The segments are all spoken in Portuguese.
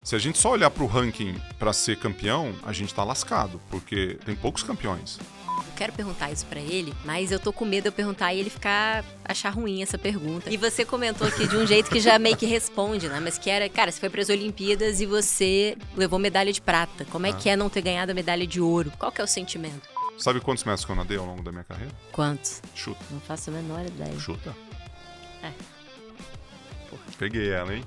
Se a gente só olhar para o ranking para ser campeão, a gente tá lascado, porque tem poucos campeões. Eu quero perguntar isso pra ele, mas eu tô com medo de eu perguntar e ele achar ruim essa pergunta. E você comentou aqui de um jeito que já meio que responde, né? Mas que era, cara, você foi pras Olimpíadas e você levou medalha de prata. Como é que é não ter ganhado a medalha de ouro? Qual que é o sentimento? Sabe quantos metros que eu nadei ao longo da minha carreira? Quantos? Chuta. Não faço a menor ideia. Chuta. É. Peguei ela, hein?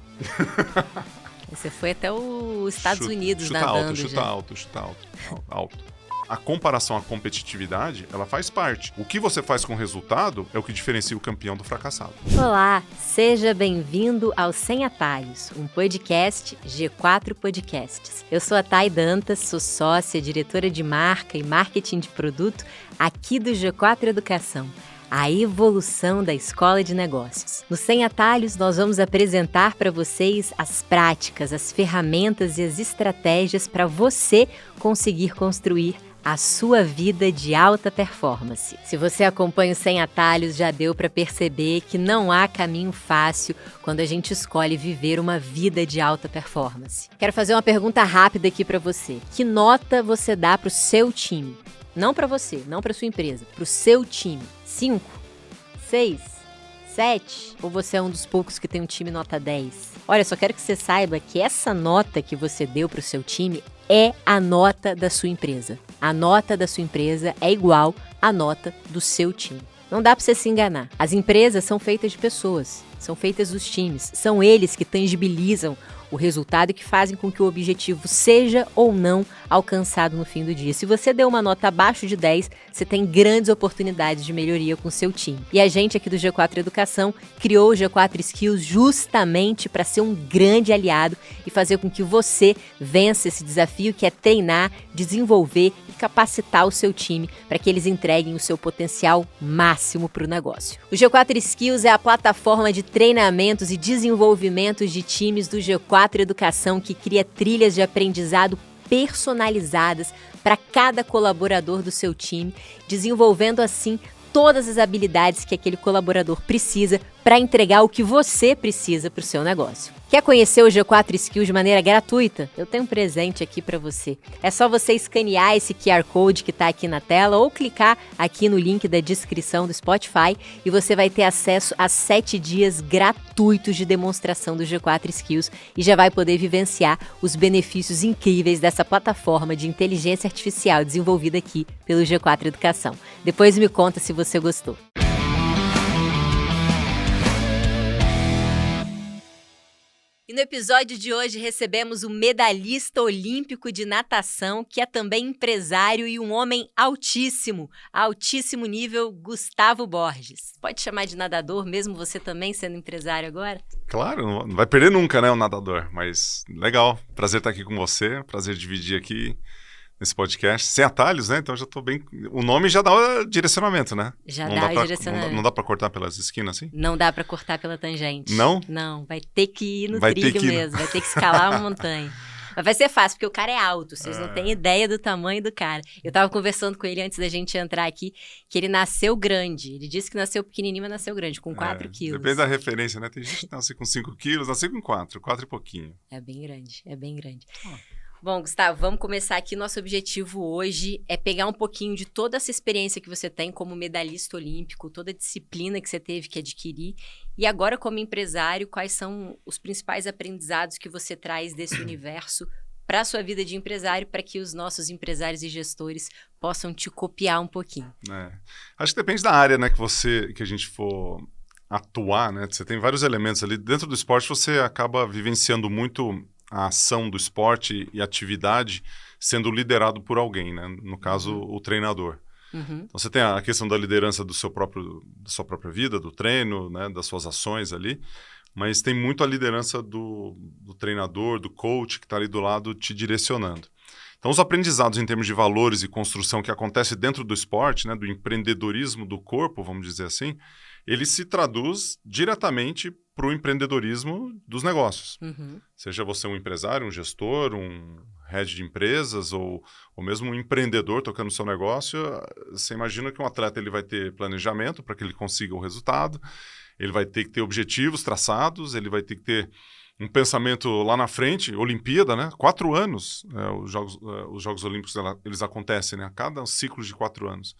Você foi até os Estados Unidos nadando já. Chuta alto. A comparação à competitividade, ela faz parte. O que você faz com o resultado é o que diferencia o campeão do fracassado. Olá, seja bem-vindo ao Sem Atalhos, um podcast G4 Podcasts. Eu sou a Thay Dantas, sou sócia, diretora de marca e marketing de produto aqui do G4 Educação, a evolução da escola de negócios. No Sem Atalhos, nós vamos apresentar para vocês as práticas, as ferramentas e as estratégias para você conseguir construir a sua vida de alta performance. Se você acompanha o Sem Atalhos, já deu para perceber que não há caminho fácil quando a gente escolhe viver uma vida de alta performance. Quero fazer uma pergunta rápida aqui para você. Que nota você dá para o seu time? Não para você, não para sua empresa, para o seu time. 5? 6? 7? Ou você é um dos poucos que tem um time nota 10? Olha, só quero que você saiba que essa nota que você deu para o seu time é a nota da sua empresa. A nota da sua empresa é igual à nota do seu time. Não dá para você se enganar. As empresas são feitas de pessoas, são feitas dos times. São eles que tangibilizam o resultado e que fazem com que o objetivo seja ou não alcançado no fim do dia. Se você deu uma nota abaixo de 10, você tem grandes oportunidades de melhoria com o seu time. E a gente aqui do G4 Educação criou o G4 Skills justamente para ser um grande aliado e fazer com que você vença esse desafio que é treinar, desenvolver e capacitar o seu time para que eles entreguem o seu potencial máximo para o negócio. O G4 Skills é a plataforma de treinamentos e desenvolvimentos de times do G4 Educação que cria trilhas de aprendizado personalizadas para cada colaborador do seu time, desenvolvendo assim todas as habilidades que aquele colaborador precisa para entregar o que você precisa para o seu negócio. Quer conhecer o G4 Skills de maneira gratuita? Eu tenho um presente aqui para você. É só você escanear esse QR Code que está aqui na tela ou clicar aqui no link da descrição do Spotify e você vai ter acesso a 7 dias gratuitos de demonstração do G4 Skills e já vai poder vivenciar os benefícios incríveis dessa plataforma de inteligência artificial desenvolvida aqui pelo G4 Educação. Depois me conta se você gostou. E no episódio de hoje recebemos o medalhista olímpico de natação, que é também empresário e um homem altíssimo nível, Gustavo Borges. Pode chamar de nadador, mesmo você também sendo empresário agora? Claro, não vai perder nunca, né, o nadador, mas legal, prazer estar aqui com você, prazer dividir aqui nesse podcast, sem atalhos, né, então já tô bem, o nome já dá direcionamento, né? Já dá direcionamento. Não dá pra cortar pelas esquinas, assim? Não dá pra cortar pela tangente. Não? Não, vai ter que ir no trilho mesmo, vai ter que escalar uma montanha. Mas vai ser fácil, porque o cara é alto, vocês não têm ideia do tamanho do cara. Eu tava conversando com ele antes da gente entrar aqui, que ele nasceu grande. Ele disse que nasceu pequenininho, mas nasceu grande, com 4 quilos. Depende da referência, né? Tem gente que nasce com 5 quilos, nasce com 4 e pouquinho. É bem grande. Bom, Gustavo, vamos começar aqui. Nosso objetivo hoje é pegar um pouquinho de toda essa experiência que você tem como medalhista olímpico, toda a disciplina que você teve que adquirir. E agora, como empresário, quais são os principais aprendizados que você traz desse universo para a sua vida de empresário, para que os nossos empresários e gestores possam te copiar um pouquinho? Acho que depende da área, né, que a gente for atuar, né? Você tem vários elementos ali. Dentro do esporte, você acaba vivenciando muito a ação do esporte e atividade sendo liderado por alguém, né? No caso, o treinador. Então, você tem a questão da liderança da sua própria vida, do treino, né? Das suas ações ali, mas tem muito a liderança do treinador, do coach que está ali do lado te direcionando. Então, os aprendizados em termos de valores e construção que acontece dentro do esporte, né? Do empreendedorismo do corpo, vamos dizer assim, ele se traduz diretamente para o empreendedorismo dos negócios. Seja você um empresário, um gestor, um head de empresas ou mesmo um empreendedor tocando o seu negócio, você imagina que um atleta ele vai ter planejamento para que ele consiga o resultado, ele vai ter que ter objetivos traçados, ele vai ter que ter um pensamento lá na frente, Olimpíada, né? 4 anos, os Jogos Olímpicos eles acontecem, né? A cada ciclo de 4 anos.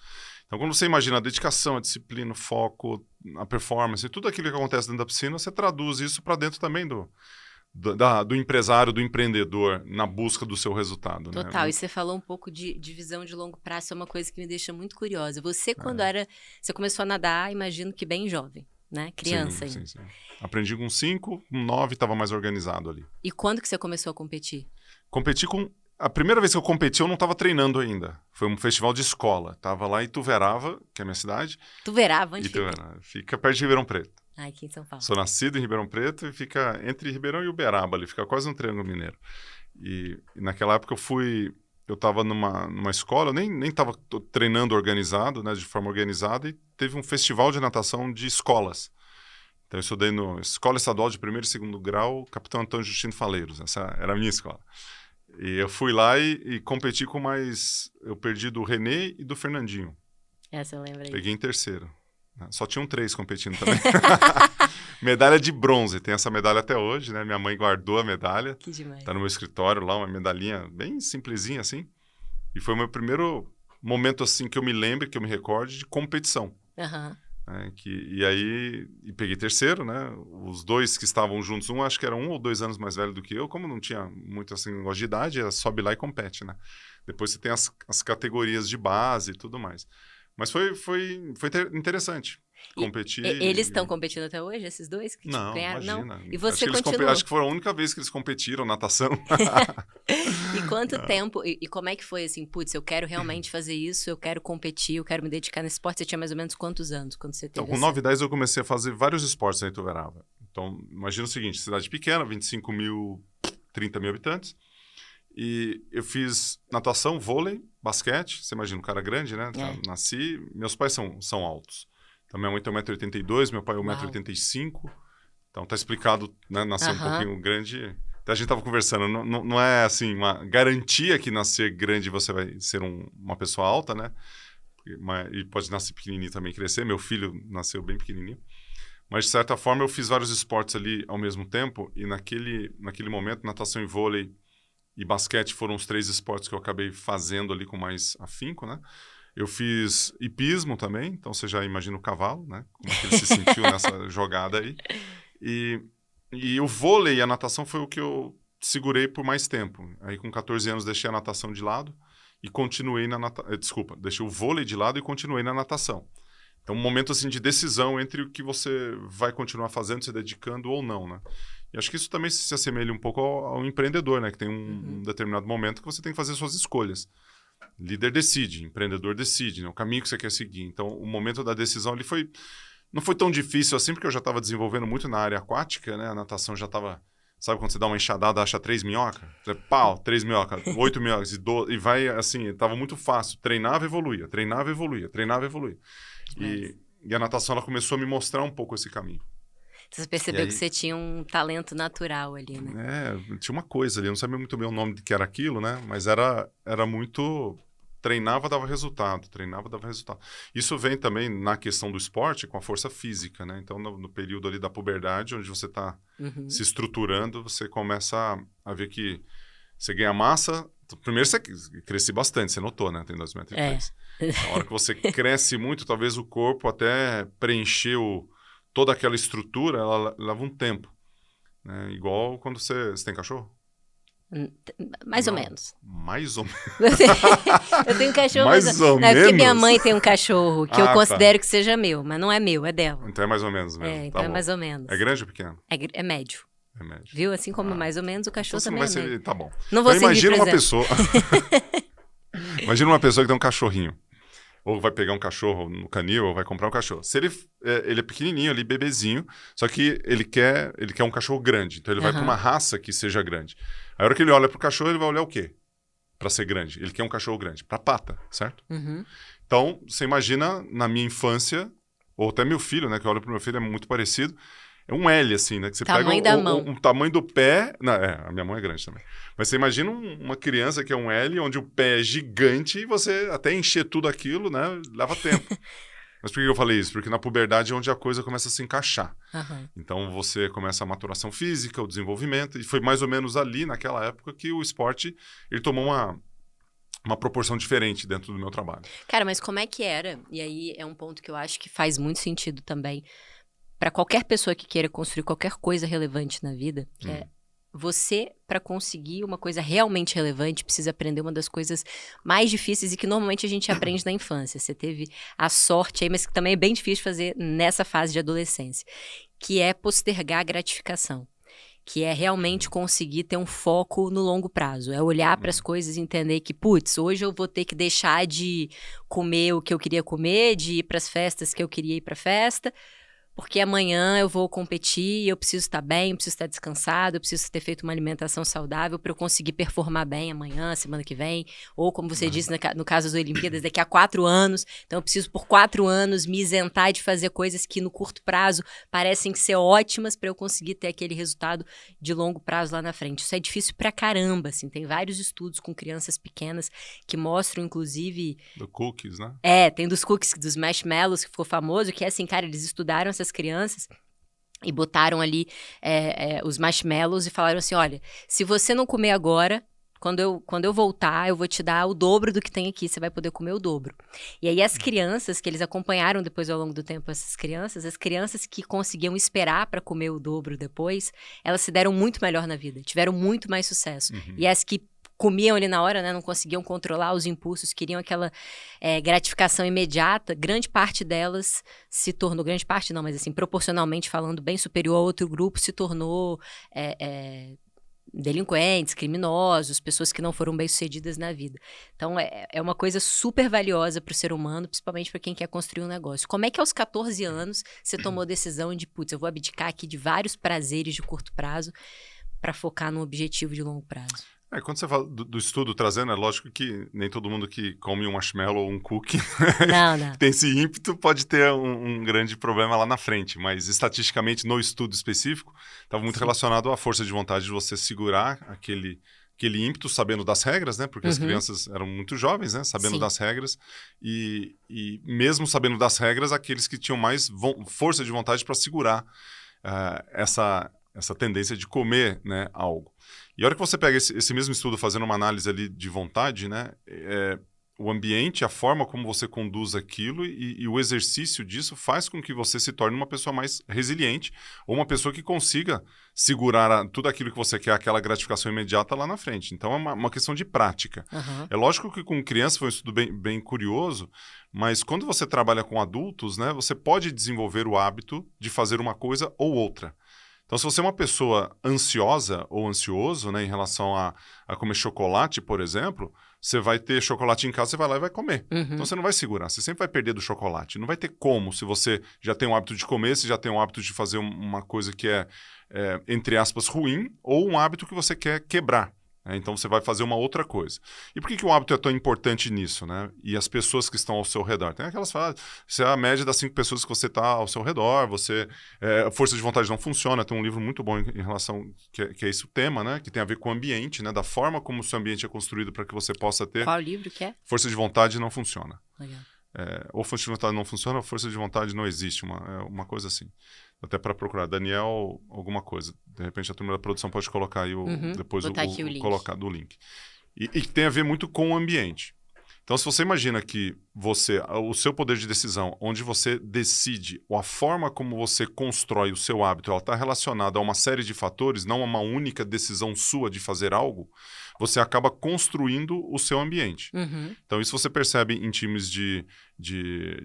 Então, quando você imagina a dedicação, a disciplina, o foco, a performance, tudo aquilo que acontece dentro da piscina, você traduz isso para dentro também do empresário, do empreendedor, na busca do seu resultado. Total, né? E você falou um pouco de visão de longo prazo, é uma coisa que me deixa muito curiosa. Você, você começou a nadar, imagino que bem jovem, né? Criança ainda. Sim. Aprendi com 5, com 9 estava mais organizado ali. E quando que você começou a competir? Competi A primeira vez que eu competi, eu não estava treinando ainda. Foi um festival de escola. Tava lá em Ituverava, que é a minha cidade. Ituverava, onde fica? Fica perto de Ribeirão Preto. Aqui em São Paulo. Sou nascido em Ribeirão Preto e fica entre Ribeirão e Uberaba ali. Fica quase um triângulo mineiro. E naquela época eu estava numa escola, eu nem estava treinando organizado, né, de forma organizada, e teve um festival de natação de escolas. Então eu estudei no Escola Estadual de Primeiro e Segundo Grau, Capitão Antônio Justino Faleiros. Essa era a minha escola. E eu fui lá e competi com mais... Eu perdi do Renê e do Fernandinho. Essa eu lembro aí. Peguei em terceiro. Só tinham 3 competindo também. Medalha de bronze. Tem essa medalha até hoje, né? Minha mãe guardou a medalha. Que demais. Tá no meu escritório lá, uma medalhinha bem simplesinha assim. E foi o meu primeiro momento assim que eu me lembro, que eu me recorde de competição. Aham. E aí, peguei terceiro, né? Os 2 que estavam juntos, um acho que era 1 ou 2 anos mais velho do que eu, como não tinha muito assim negócio de idade, sobe lá e compete, né? Depois você tem as categorias de base e tudo mais. Mas foi interessante competir. Eles estão competindo até hoje, esses 2? Que não, ganharam? imagina. Não? E você continua? Acho que foi a única vez que eles competiram natação. E quanto tempo? E como é que foi assim? Putz, eu quero realmente fazer isso, eu quero competir, eu quero me dedicar nesse esporte. Você tinha mais ou menos quantos anos quando você teve Então, com 9 e 10 eu comecei a fazer vários esportes em Ituverava. Então, imagina o seguinte, cidade pequena, 25 mil, 30 mil habitantes. E eu fiz natação, vôlei, basquete. Você imagina, um cara grande, né? Nasci, meus pais são altos. Então, minha mãe tem 1,82 m, meu pai 1,85 m. Então, tá explicado, né? Nascer um pouquinho grande. Até a gente tava conversando, não é assim, uma garantia que nascer grande você vai ser uma pessoa alta, né? E pode nascer pequenininho também e crescer. Meu filho nasceu bem pequenininho. Mas, de certa forma, eu fiz vários esportes ali ao mesmo tempo. E naquele momento, natação e vôlei e basquete foram os 3 esportes que eu acabei fazendo ali com mais afinco, né? Eu fiz hipismo também, então você já imagina o cavalo, né? Como é que ele se sentiu nessa jogada aí. E o vôlei e a natação foi o que eu segurei por mais tempo. Aí com 14 anos deixei a natação de lado e continuei deixei o vôlei de lado e continuei na natação. Então um momento assim de decisão entre o que você vai continuar fazendo, se dedicando ou não, né? E acho que isso também se assemelha um pouco ao empreendedor, né? Que tem um determinado momento que você tem que fazer suas escolhas. Líder decide, empreendedor decide, né? O caminho que você quer seguir. Então, o momento da decisão ali não foi tão difícil assim, porque eu já estava desenvolvendo muito na área aquática, né? A natação já estava... Sabe quando você dá uma enxadada, acha 3 minhocas? Você, 3 minhocas, 8 minhocas e vai assim, estava muito fácil. Treinava, evoluía. E a natação, ela começou a me mostrar um pouco esse caminho. Você percebeu que você tinha um talento natural ali, né? Tinha uma coisa ali, eu não sabia muito bem o nome que era aquilo, né? Mas era muito... Treinava, dava resultado. Isso vem também na questão do esporte com a força física, né? Então, no período ali da puberdade, onde você está se estruturando, você começa a ver que você ganha massa. Primeiro, você cresce bastante, você notou, né? Tem 2,3 metros. Na hora que você cresce muito, talvez o corpo até preencher toda aquela estrutura, ela leva um tempo. Né? Igual quando você tem cachorro? Mais ou menos. Mais ou menos. Eu tenho um cachorro, mais ou menos. É porque minha menos? mãe tem um cachorro que eu considero que seja meu, mas não é meu, é dela. Então é mais ou menos mesmo. Então é mais ou menos. É grande ou pequeno? É médio. É médio. Viu? Assim como mais ou menos, o cachorro então também não vai é médio. Tá bom. Não vou então imagina uma exemplo. pessoa... Imagina uma pessoa que tem um cachorrinho. Ou vai pegar um cachorro no canil, ou vai comprar um cachorro. Se ele é pequenininho ali, bebezinho, só que ele quer um cachorro grande. Então ele vai para uma raça que seja grande. Aí a hora que ele olha pro cachorro, ele vai olhar o quê? Para ser grande. Ele quer um cachorro grande. Para pata, certo? Então, você imagina, na minha infância, ou até meu filho, né? Que eu olho pro meu filho, é muito parecido. É um L, assim, né? Que você tamanho pega da mão. Um tamanho do pé... Não, a minha mão é grande também. Mas você imagina uma criança que é um L, onde o pé é gigante e você até encher tudo aquilo, né? Leva tempo. Mas por que eu falei isso? Porque na puberdade é onde a coisa começa a se encaixar. Aham. Então você começa a maturação física, o desenvolvimento, e foi mais ou menos ali, naquela época, que o esporte ele tomou uma proporção diferente dentro do meu trabalho. Cara, mas como é que era? E aí é um ponto que eu acho que faz muito sentido também para qualquer pessoa que queira construir qualquer coisa relevante na vida, que é você, para conseguir uma coisa realmente relevante, precisa aprender uma das coisas mais difíceis e que normalmente a gente aprende na infância. Você teve a sorte aí, mas que também é bem difícil fazer nessa fase de adolescência, que é postergar a gratificação. Que é realmente conseguir ter um foco no longo prazo. É olhar para as coisas e entender que, putz, hoje eu vou ter que deixar de comer o que eu queria comer, de ir para as festas que eu queria ir para festa, porque amanhã eu vou competir e eu preciso estar bem, eu preciso estar descansado, eu preciso ter feito uma alimentação saudável para eu conseguir performar bem amanhã, semana que vem, ou como você disse no caso das Olimpíadas, daqui a 4 anos, então eu preciso por 4 anos me isentar de fazer coisas que no curto prazo parecem ser ótimas para eu conseguir ter aquele resultado de longo prazo lá na frente. Isso é difícil pra caramba, assim, tem vários estudos com crianças pequenas que mostram, inclusive... Do cookies, né? Tem dos cookies, dos marshmallows, que ficou famoso, que é assim, cara, eles estudaram essas crianças e botaram ali os marshmallows e falaram assim, olha, se você não comer agora, quando eu voltar, eu vou te dar o dobro do que tem aqui, você vai poder comer o dobro. E aí as crianças, que eles acompanharam depois ao longo do tempo essas crianças, as crianças que conseguiam esperar para comer o dobro depois, elas se deram muito melhor na vida, tiveram muito mais sucesso. E as que comiam ali na hora, né, não conseguiam controlar os impulsos, queriam aquela gratificação imediata, grande parte delas se tornou, grande parte não, mas assim, proporcionalmente falando, bem superior a outro grupo, se tornou delinquentes, criminosos, pessoas que não foram bem-sucedidas na vida. Então, é uma coisa super valiosa para o ser humano, principalmente para quem quer construir um negócio. Como é que aos 14 anos você tomou a decisão de, putz, eu vou abdicar aqui de vários prazeres de curto prazo para focar num objetivo de longo prazo? Quando você fala do estudo trazendo, é lógico que nem todo mundo que come um marshmallow ou um cookie não. tem esse ímpeto pode ter um grande problema lá na frente, mas estatisticamente no estudo específico estava muito relacionado à força de vontade de você segurar aquele ímpeto, sabendo das regras, né? Porque as crianças eram muito jovens, né? Sabendo das regras e mesmo sabendo das regras, aqueles que tinham mais força de vontade para segurar essa tendência de comer, né, algo. E a hora que você pega esse mesmo estudo fazendo uma análise ali de vontade, né, o ambiente, a forma como você conduz aquilo e o exercício disso faz com que você se torne uma pessoa mais resiliente ou uma pessoa que consiga segurar tudo aquilo que você quer, aquela gratificação imediata lá na frente. Então, é uma questão de prática. É lógico que com criança foi um estudo bem curioso, mas quando você trabalha com adultos, né, você pode desenvolver o hábito de fazer uma coisa ou outra. Então, se você é uma pessoa ansiosa ou ansioso, né, em relação a comer chocolate, por exemplo, você vai ter chocolate em casa, você vai lá e vai comer. Então, você não vai segurar, você sempre vai perder do chocolate. Não vai ter como, se você já tem o hábito de comer, se já tem o hábito de fazer uma coisa que entre aspas, ruim, ou um hábito que você quer quebrar. Então, você vai fazer uma outra coisa. E por que o hábito é tão importante nisso, né? E as pessoas que estão ao seu redor? Tem aquelas frases, você é a média das 5 pessoas que você está ao seu redor, a força de vontade não funciona. Tem um livro muito bom em relação, que é esse o tema, né? Que tem a ver com o ambiente, né? Da forma como o seu ambiente é construído para que você possa ter... Qual livro que é? Força de vontade não funciona. Legal. Ou força de vontade não funciona, ou força de vontade não existe, uma coisa assim. Até para procurar, Daniel, alguma coisa. De repente a turma da produção pode colocar aí depois colocar do link. E tem a ver muito com o ambiente. Então, se você imagina que o seu poder de decisão, onde você decide, ou a forma como você constrói o seu hábito, ela está relacionada a uma série de fatores, não a uma única decisão sua de fazer algo, você acaba construindo o seu ambiente. Então, isso você percebe em times de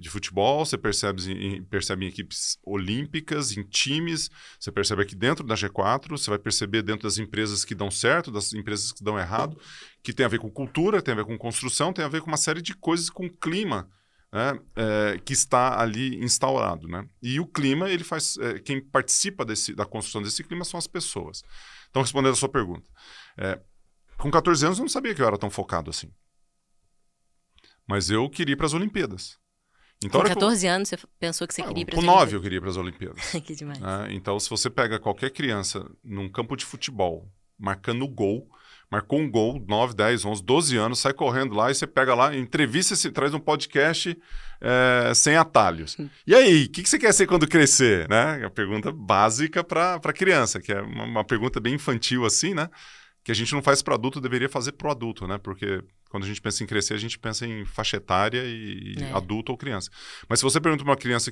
futebol, você percebe em equipes olímpicas, em times, você percebe aqui dentro da G4, você vai perceber dentro das empresas que dão certo, das empresas que dão errado, que tem a ver com cultura, tem a ver com construção, tem a ver com uma série de coisas, com clima, né, que está ali instaurado, né? E o clima, ele faz... quem participa da construção desse clima são as pessoas. Então, respondendo a sua pergunta, com 14 anos eu não sabia que eu era tão focado assim. Mas eu queria ir para as Olimpíadas. Então, com 14 anos você pensou que você queria ir para as Olimpíadas? Com 9 Olimpíadas? eu queria ir para as Olimpíadas. Que demais. Então, se você pega qualquer criança num campo de futebol, marcando gol. Marcou um gol, 9, 10, 11, 12 anos, sai correndo lá e você pega lá, entrevista, se traz um podcast sem atalhos. E aí, o que você quer ser quando crescer? Né? É a pergunta básica para criança, que é uma pergunta bem infantil assim, né? Que a gente não faz para adulto, deveria fazer para o adulto, né? Porque quando a gente pensa em crescer, a gente pensa em faixa etária e adulto ou criança. Mas se você pergunta para uma criança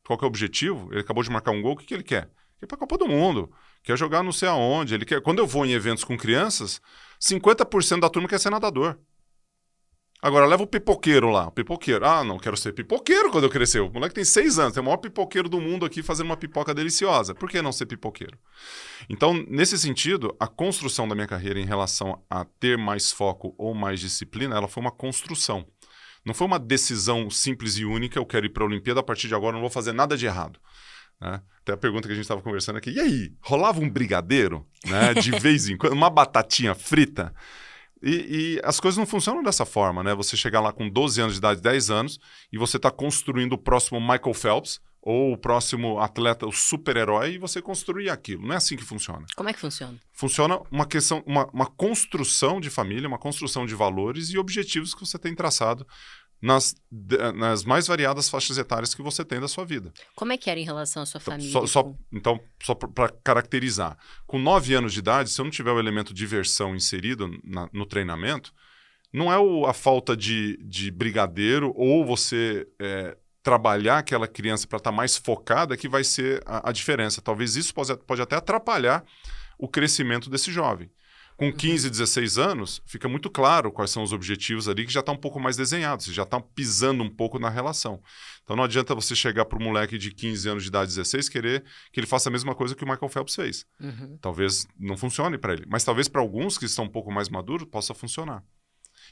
qual que é o objetivo, ele acabou de marcar um gol, o que ele quer? Quer ir para a Copa do Mundo, quer jogar não sei aonde. Ele quer... Quando eu vou em eventos com crianças, 50% da turma quer ser nadador. Agora, leva o pipoqueiro lá. Pipoqueiro. Ah, não, quero ser pipoqueiro quando eu crescer. O moleque tem 6 anos, tem o maior pipoqueiro do mundo aqui fazendo uma pipoca deliciosa. Por que não ser pipoqueiro? Então, nesse sentido, a construção da minha carreira em relação a ter mais foco ou mais disciplina, ela foi uma construção. Não foi uma decisão simples e única, eu quero ir para a Olimpíada, a partir de agora não vou fazer nada de errado. Né? Até a pergunta que a gente estava conversando aqui, e aí, rolava um brigadeiro, né? De vez em quando, uma batatinha frita? E as coisas não funcionam dessa forma, né? Você chegar lá com 12 anos de idade, 10 anos, e você está construindo o próximo Michael Phelps, ou o próximo atleta, o super-herói, e você construir aquilo. Não é assim que funciona. Como é que funciona? Funciona uma construção de família, uma construção de valores e objetivos que você tem traçado nas mais variadas faixas etárias que você tem da sua vida. Como é que era em relação à sua família? Então, só para caracterizar. Com 9 anos de idade, se eu não tiver o elemento diversão inserido no treinamento, não é a falta de brigadeiro ou você trabalhar aquela criança para estar mais focada que vai ser a diferença. Talvez isso pode até atrapalhar o crescimento desse jovem. Com 15, 16 anos, fica muito claro quais são os objetivos ali que já estão um pouco mais desenhados, já estão pisando um pouco na relação. Então não adianta você chegar para o moleque de 15 anos de idade, 16, querer que ele faça a mesma coisa que o Michael Phelps fez. Talvez não funcione para ele, mas talvez para alguns que estão um pouco mais maduros possa funcionar.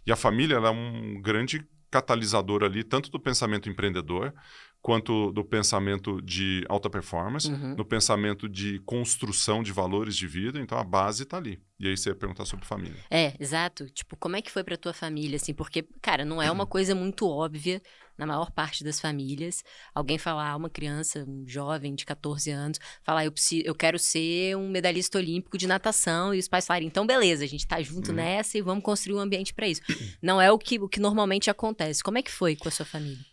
E a família ela é um grande catalisador ali, tanto do pensamento empreendedor, quanto do pensamento de alta performance, do pensamento de construção de valores de vida. Então, a base está ali. E aí você ia perguntar sobre família. Exato. Tipo, como é que foi para tua família, assim? Porque, cara, não é uma coisa muito óbvia na maior parte das famílias. Alguém falar, uma criança, um jovem de 14 anos, falar, eu quero ser um medalhista olímpico de natação, e os pais falarem, então beleza, a gente tá junto nessa e vamos construir um ambiente para isso. Não é o que normalmente acontece. Como é que foi com a sua família?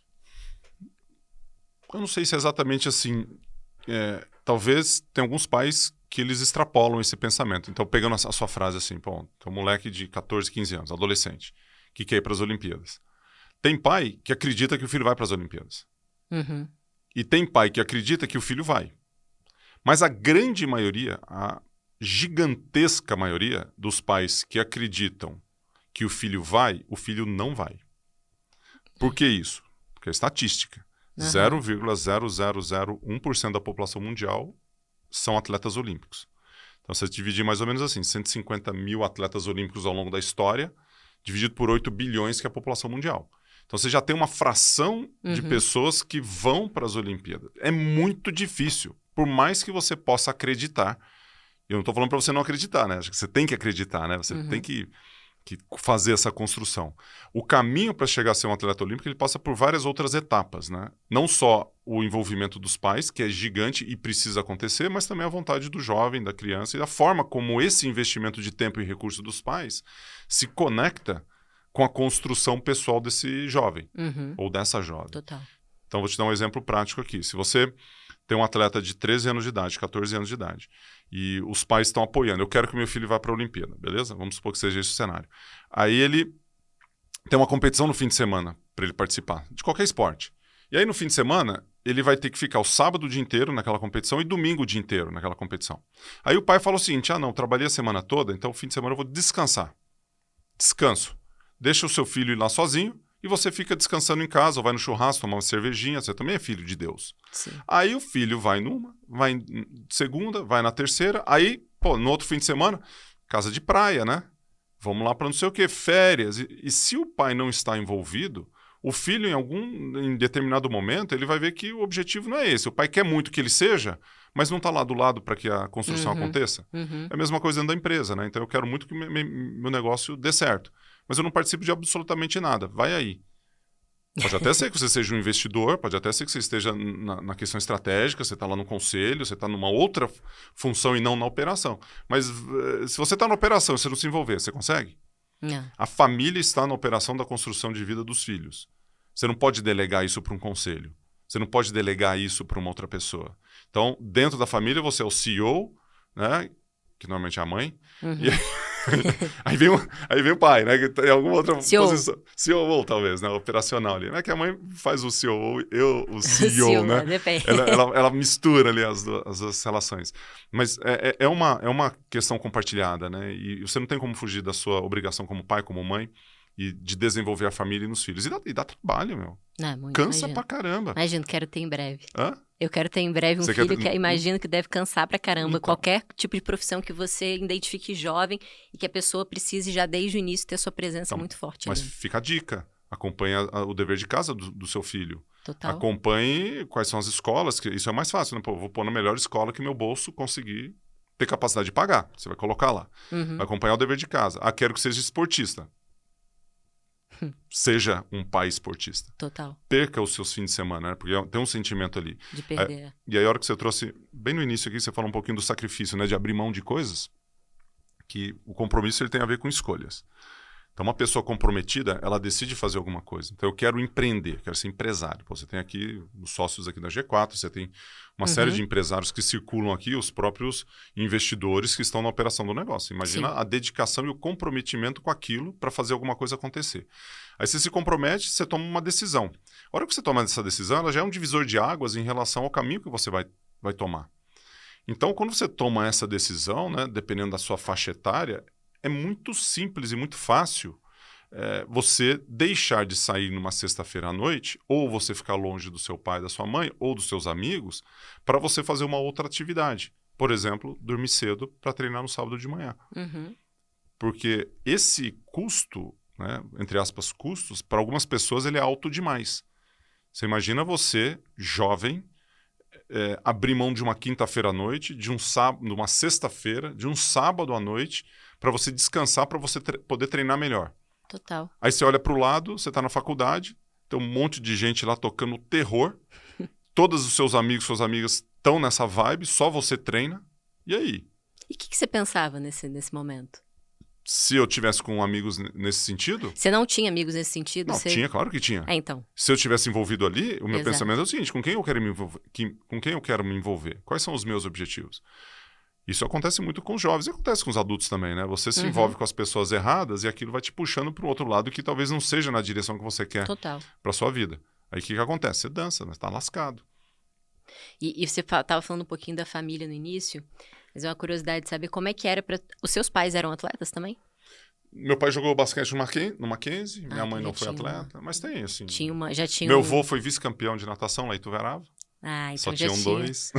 Eu não sei se é exatamente assim. Talvez tenha alguns pais que eles extrapolam esse pensamento. Então, pegando a sua frase assim, pô, tem um moleque de 14, 15 anos, adolescente, que quer ir para as Olimpíadas. Tem pai que acredita que o filho vai para as Olimpíadas. E tem pai que acredita que o filho vai. Mas a grande maioria, a gigantesca maioria dos pais que acreditam que o filho vai, o filho não vai. Por que isso? Porque é estatística. 0,0001% da população mundial são atletas olímpicos. Então, você dividir mais ou menos assim, 150 mil atletas olímpicos ao longo da história, dividido por 8 bilhões, que é a população mundial. Então, você já tem uma fração de pessoas que vão para as Olimpíadas. É muito difícil, por mais que você possa acreditar. Eu não estou falando para você não acreditar, né? Acho que você tem que acreditar, né? Você tem que fazer essa construção. O caminho para chegar a ser um atleta olímpico, ele passa por várias outras etapas, né? Não só o envolvimento dos pais, que é gigante e precisa acontecer, mas também a vontade do jovem, da criança, e a forma como esse investimento de tempo e recurso dos pais se conecta com a construção pessoal desse jovem, ou dessa jovem. Total. Então, vou te dar um exemplo prático aqui. Se você tem um atleta de 13 anos de idade, 14 anos de idade, e os pais estão apoiando, eu quero que meu filho vá para a Olimpíada, beleza? Vamos supor que seja esse o cenário. Aí ele tem uma competição no fim de semana para ele participar, de qualquer esporte. E aí no fim de semana, ele vai ter que ficar o sábado o dia inteiro naquela competição e domingo o dia inteiro naquela competição. Aí o pai fala o seguinte, não, trabalhei a semana toda, então o fim de semana eu vou descansar. Descanso. Deixa o seu filho ir lá sozinho, e você fica descansando em casa, ou vai no churrasco, tomar uma cervejinha, você também é filho de Deus. Sim. Aí o filho vai numa, vai segunda, vai na terceira, aí, no outro fim de semana, casa de praia, né? Vamos lá para não sei o quê, férias. E se o pai não está envolvido, o filho, em determinado momento, ele vai ver que o objetivo não é esse. O pai quer muito que ele seja, mas não está lá do lado para que a construção aconteça. É a mesma coisa dentro da empresa, né? Então eu quero muito que meu negócio dê certo. Mas eu não participo de absolutamente nada. Vai aí. Pode até ser que você seja um investidor, pode até ser que você esteja na questão estratégica, você está lá no conselho, você está numa outra função e não na operação. Mas se você está na operação e você não se envolver, você consegue? Não. A família está na operação da construção de vida dos filhos. Você não pode delegar isso para um conselho. Você não pode delegar isso para uma outra pessoa. Então, dentro da família, você é o CEO, né? Que normalmente é a mãe. Uhum. E aí vem o pai, né? Que tem alguma outra posição. CEO, talvez, né? Operacional ali. Não é que a mãe faz o CEO, eu o CEO, né? Depende. Ela mistura ali as duas relações. Mas é uma questão compartilhada, né? E você não tem como fugir da sua obrigação como pai, como mãe, e de desenvolver a família e nos filhos. E dá trabalho, meu. Não, muito, Cansa pra caramba. Imagino, quero ter em breve. Hã? Eu quero ter em breve um Você filho quer... que imagino que deve cansar pra caramba. Então. Qualquer tipo de profissão que você identifique jovem e que a pessoa precise já desde o início ter sua presença muito forte. Mas ali. fica a dica. Acompanhe o dever de casa do seu filho. Total. Acompanhe quais são as escolas, que isso é mais fácil, né? Pô, vou pôr na melhor escola que meu bolso conseguir ter capacidade de pagar. Você vai colocar lá. Uhum. Vai acompanhar o dever de casa. Quero que seja esportista. Seja um pai esportista. Total. Perca os seus fins de semana, né? Porque tem um sentimento ali. De perder. E aí, a hora que você trouxe, bem no início aqui, você falou um pouquinho do sacrifício, né? De abrir mão de coisas, que o compromisso ele tem a ver com escolhas. Então, uma pessoa comprometida, ela decide fazer alguma coisa. Então, eu quero empreender, quero ser empresário. Pô, você tem aqui os sócios aqui da G4, você tem uma série de empresários que circulam aqui, os próprios investidores que estão na operação do negócio. Imagina a dedicação e o comprometimento com aquilo para fazer alguma coisa acontecer. Aí você se compromete, você toma uma decisão. A hora que você toma essa decisão, ela já é um divisor de águas em relação ao caminho que você vai tomar. Então, quando você toma essa decisão, né, dependendo da sua faixa etária, é muito simples e muito fácil você deixar de sair numa sexta-feira à noite, ou você ficar longe do seu pai, da sua mãe, ou dos seus amigos, para você fazer uma outra atividade. Por exemplo, dormir cedo para treinar no sábado de manhã. Uhum. Porque esse custo, né, entre aspas, custos, para algumas pessoas ele é alto demais. Você imagina você, jovem, abrir mão de uma quinta-feira à noite, de uma sexta-feira, de um sábado à noite, para você descansar, para você poder treinar melhor. Total. Aí você olha para o lado, você está na faculdade, tem um monte de gente lá tocando terror, todos os seus amigos, suas amigas estão nessa vibe, só você treina, e aí? E o que você pensava nesse momento? Se eu tivesse com amigos nesse sentido... Você não tinha amigos nesse sentido? Não, tinha, claro que tinha. Então. Se eu tivesse envolvido ali, o meu Exato. pensamento é o seguinte, com quem eu quero me envolver? Quais são os meus objetivos? Isso acontece muito com os jovens, e acontece com os adultos também, né? Você se envolve com as pessoas erradas e aquilo vai te puxando para o outro lado que talvez não seja na direção que você quer para sua vida. Aí o que acontece? Você dança, mas tá lascado. E você estava falando um pouquinho da família no início, mas é uma curiosidade de saber como é que era para... Os seus pais eram atletas também? Meu pai jogou basquete no Mackenzie, minha mãe não foi atleta, mas tem, assim... Já tinha Meu avô foi vice-campeão de natação lá em Ituverava. Então Só já tinham tinha. 2.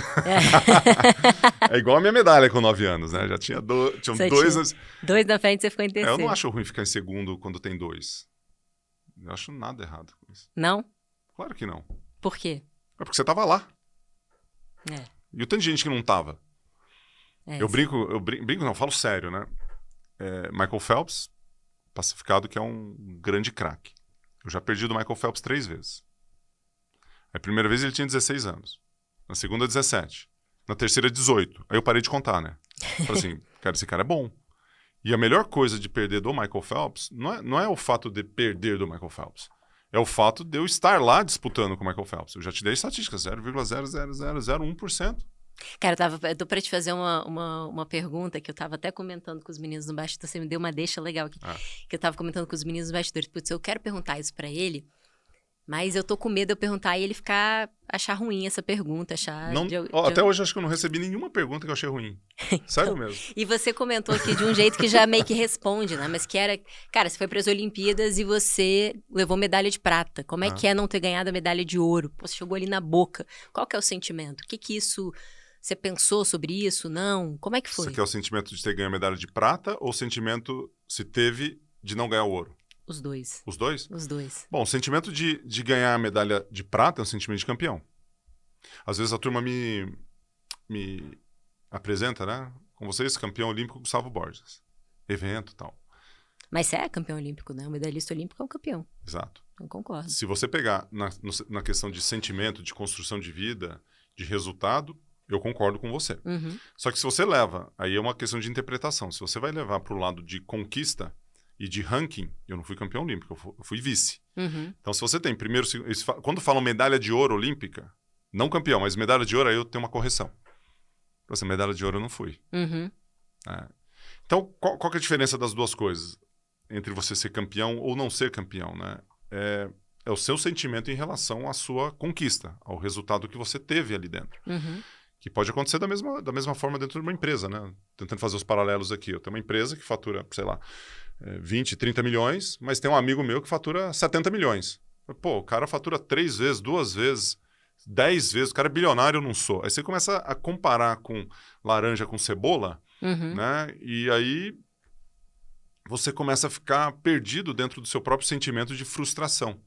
É igual a minha medalha com 9 anos, né? Já tinham 2. Dois na frente, você ficou em terceiro. Eu não acho ruim ficar em segundo quando tem 2. Eu acho nada errado com isso. Não? Claro que não. Por quê? É porque você tava lá. É. E tem gente que não tava. Eu brinco, não, eu falo sério, né? Michael Phelps, pacificado que é um grande craque. Eu já perdi do Michael Phelps 3 vezes. A primeira vez ele tinha 16 anos. Na segunda, 17. Na terceira, 18. Aí eu parei de contar, né? Falei assim, cara, esse cara é bom. E a melhor coisa de perder do Michael Phelps não é o fato de perder do Michael Phelps. É o fato de eu estar lá disputando com o Michael Phelps. Eu já te dei estatísticas, 0,00001%. Cara, eu tô pra te fazer uma pergunta que eu tava até comentando com os meninos no bastidor. Você me deu uma deixa legal aqui. Que eu tava comentando com os meninos no bastidor. Putz, eu quero perguntar isso pra ele, mas eu tô com medo de eu perguntar e ele achar ruim essa pergunta. Até hoje eu acho que eu não recebi nenhuma pergunta que eu achei ruim. Sério mesmo. E você comentou aqui de um jeito que já meio que responde, né? Mas que era... Cara, você foi para as Olimpíadas e você levou medalha de prata. Como é que é não ter ganhado a medalha de ouro? Pô, você chegou ali na boca. Qual que é o sentimento? O que isso... Você pensou sobre isso? Não? Como é que foi? Você quer o sentimento de ter ganho a medalha de prata ou o sentimento, se teve, de não ganhar o ouro? Os dois. Os dois? Os dois. Bom, o sentimento de ganhar a medalha de prata é um sentimento de campeão. Às vezes a turma me apresenta, né? Com vocês, campeão olímpico Gustavo Borges. Evento e tal. Mas você é campeão olímpico, né? O medalhista olímpico é um campeão. Exato. Eu concordo. Se você pegar na questão de sentimento, de construção de vida, de resultado, eu concordo com você. Uhum. Só que se você leva, aí é uma questão de interpretação. Se você vai levar para o lado de conquista e de ranking, eu não fui campeão olímpico, eu fui vice. Uhum. Então, se você tem primeiro, quando falam medalha de ouro olímpica, não campeão, mas medalha de ouro, aí eu tenho uma correção. Você, medalha de ouro eu não fui. Uhum. Então, qual que é a diferença das duas coisas? Entre você ser campeão ou não ser campeão, né? É o seu sentimento em relação à sua conquista, ao resultado que você teve ali dentro. Uhum. Que pode acontecer da mesma forma dentro de uma empresa, né? Tentando fazer os paralelos aqui. Eu tenho uma empresa que fatura, sei lá, 20, 30 milhões, mas tem um amigo meu que fatura 70 milhões. Pô, o cara fatura 3 vezes, 2 vezes, 10 vezes, o cara é bilionário, eu não sou. Aí você começa a comparar com laranja com cebola, Uhum. né? E aí você começa a ficar perdido dentro do seu próprio sentimento de frustração.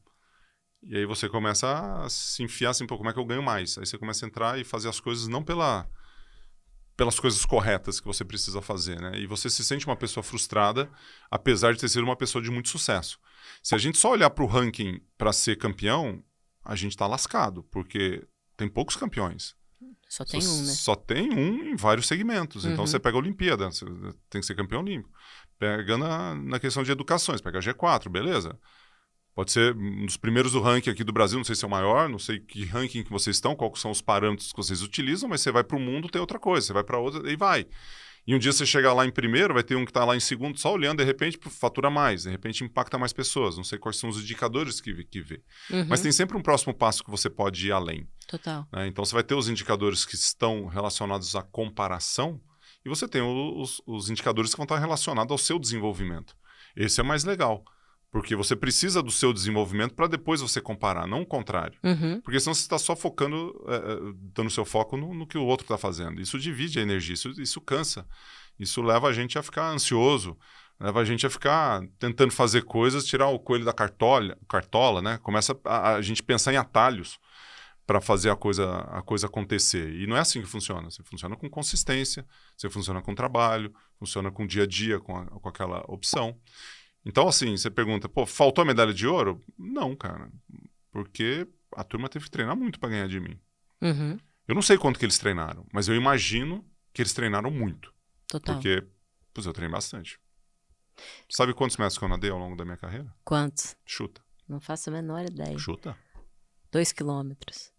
E aí você começa a se enfiar assim, pô, como é que eu ganho mais? Aí você começa a entrar e fazer as coisas não pelas coisas corretas que você precisa fazer, né? E você se sente uma pessoa frustrada, apesar de ter sido uma pessoa de muito sucesso. Se a gente só olhar para o ranking para ser campeão, a gente está lascado, porque tem poucos campeões. Só tem um, né? Só tem um em vários segmentos. Uhum. Então você pega a Olimpíada, você tem que ser campeão olímpico. Pega na questão de educações, pega a G4, beleza? Pode ser um dos primeiros do ranking aqui do Brasil, não sei se é o maior, não sei que ranking que vocês estão, quais são os parâmetros que vocês utilizam, mas você vai para o mundo, tem outra coisa, você vai para outra e vai. E um dia você chega lá em primeiro, vai ter um que está lá em segundo, só olhando, de repente fatura mais, de repente impacta mais pessoas, não sei quais são os indicadores que vê. Uhum. Mas tem sempre um próximo passo que você pode ir além. Total. Né? Então você vai ter os indicadores que estão relacionados à comparação e você tem os indicadores que vão estar relacionados ao seu desenvolvimento. Esse é mais legal. Porque você precisa do seu desenvolvimento para depois você comparar, não o contrário. Uhum. Porque senão você está só focando, dando seu foco no que o outro está fazendo. Isso divide a energia, isso cansa. Isso leva a gente a ficar ansioso, leva a gente a ficar tentando fazer coisas, tirar o coelho da cartola, né? Começa a gente pensar em atalhos para fazer a coisa acontecer. E não é assim que funciona. Você funciona com consistência, você funciona com trabalho, funciona com dia a dia, com aquela opção. Então, assim, você pergunta, pô, faltou a medalha de ouro? Não, cara. Porque a turma teve que treinar muito para ganhar de mim. Uhum. Eu não sei quanto que eles treinaram, mas eu imagino que eles treinaram muito. Total. Porque, eu treinei bastante. Sabe quantos metros que eu nadei ao longo da minha carreira? Quantos? Chuta. Não faço a menor ideia. Chuta. 2 quilômetros.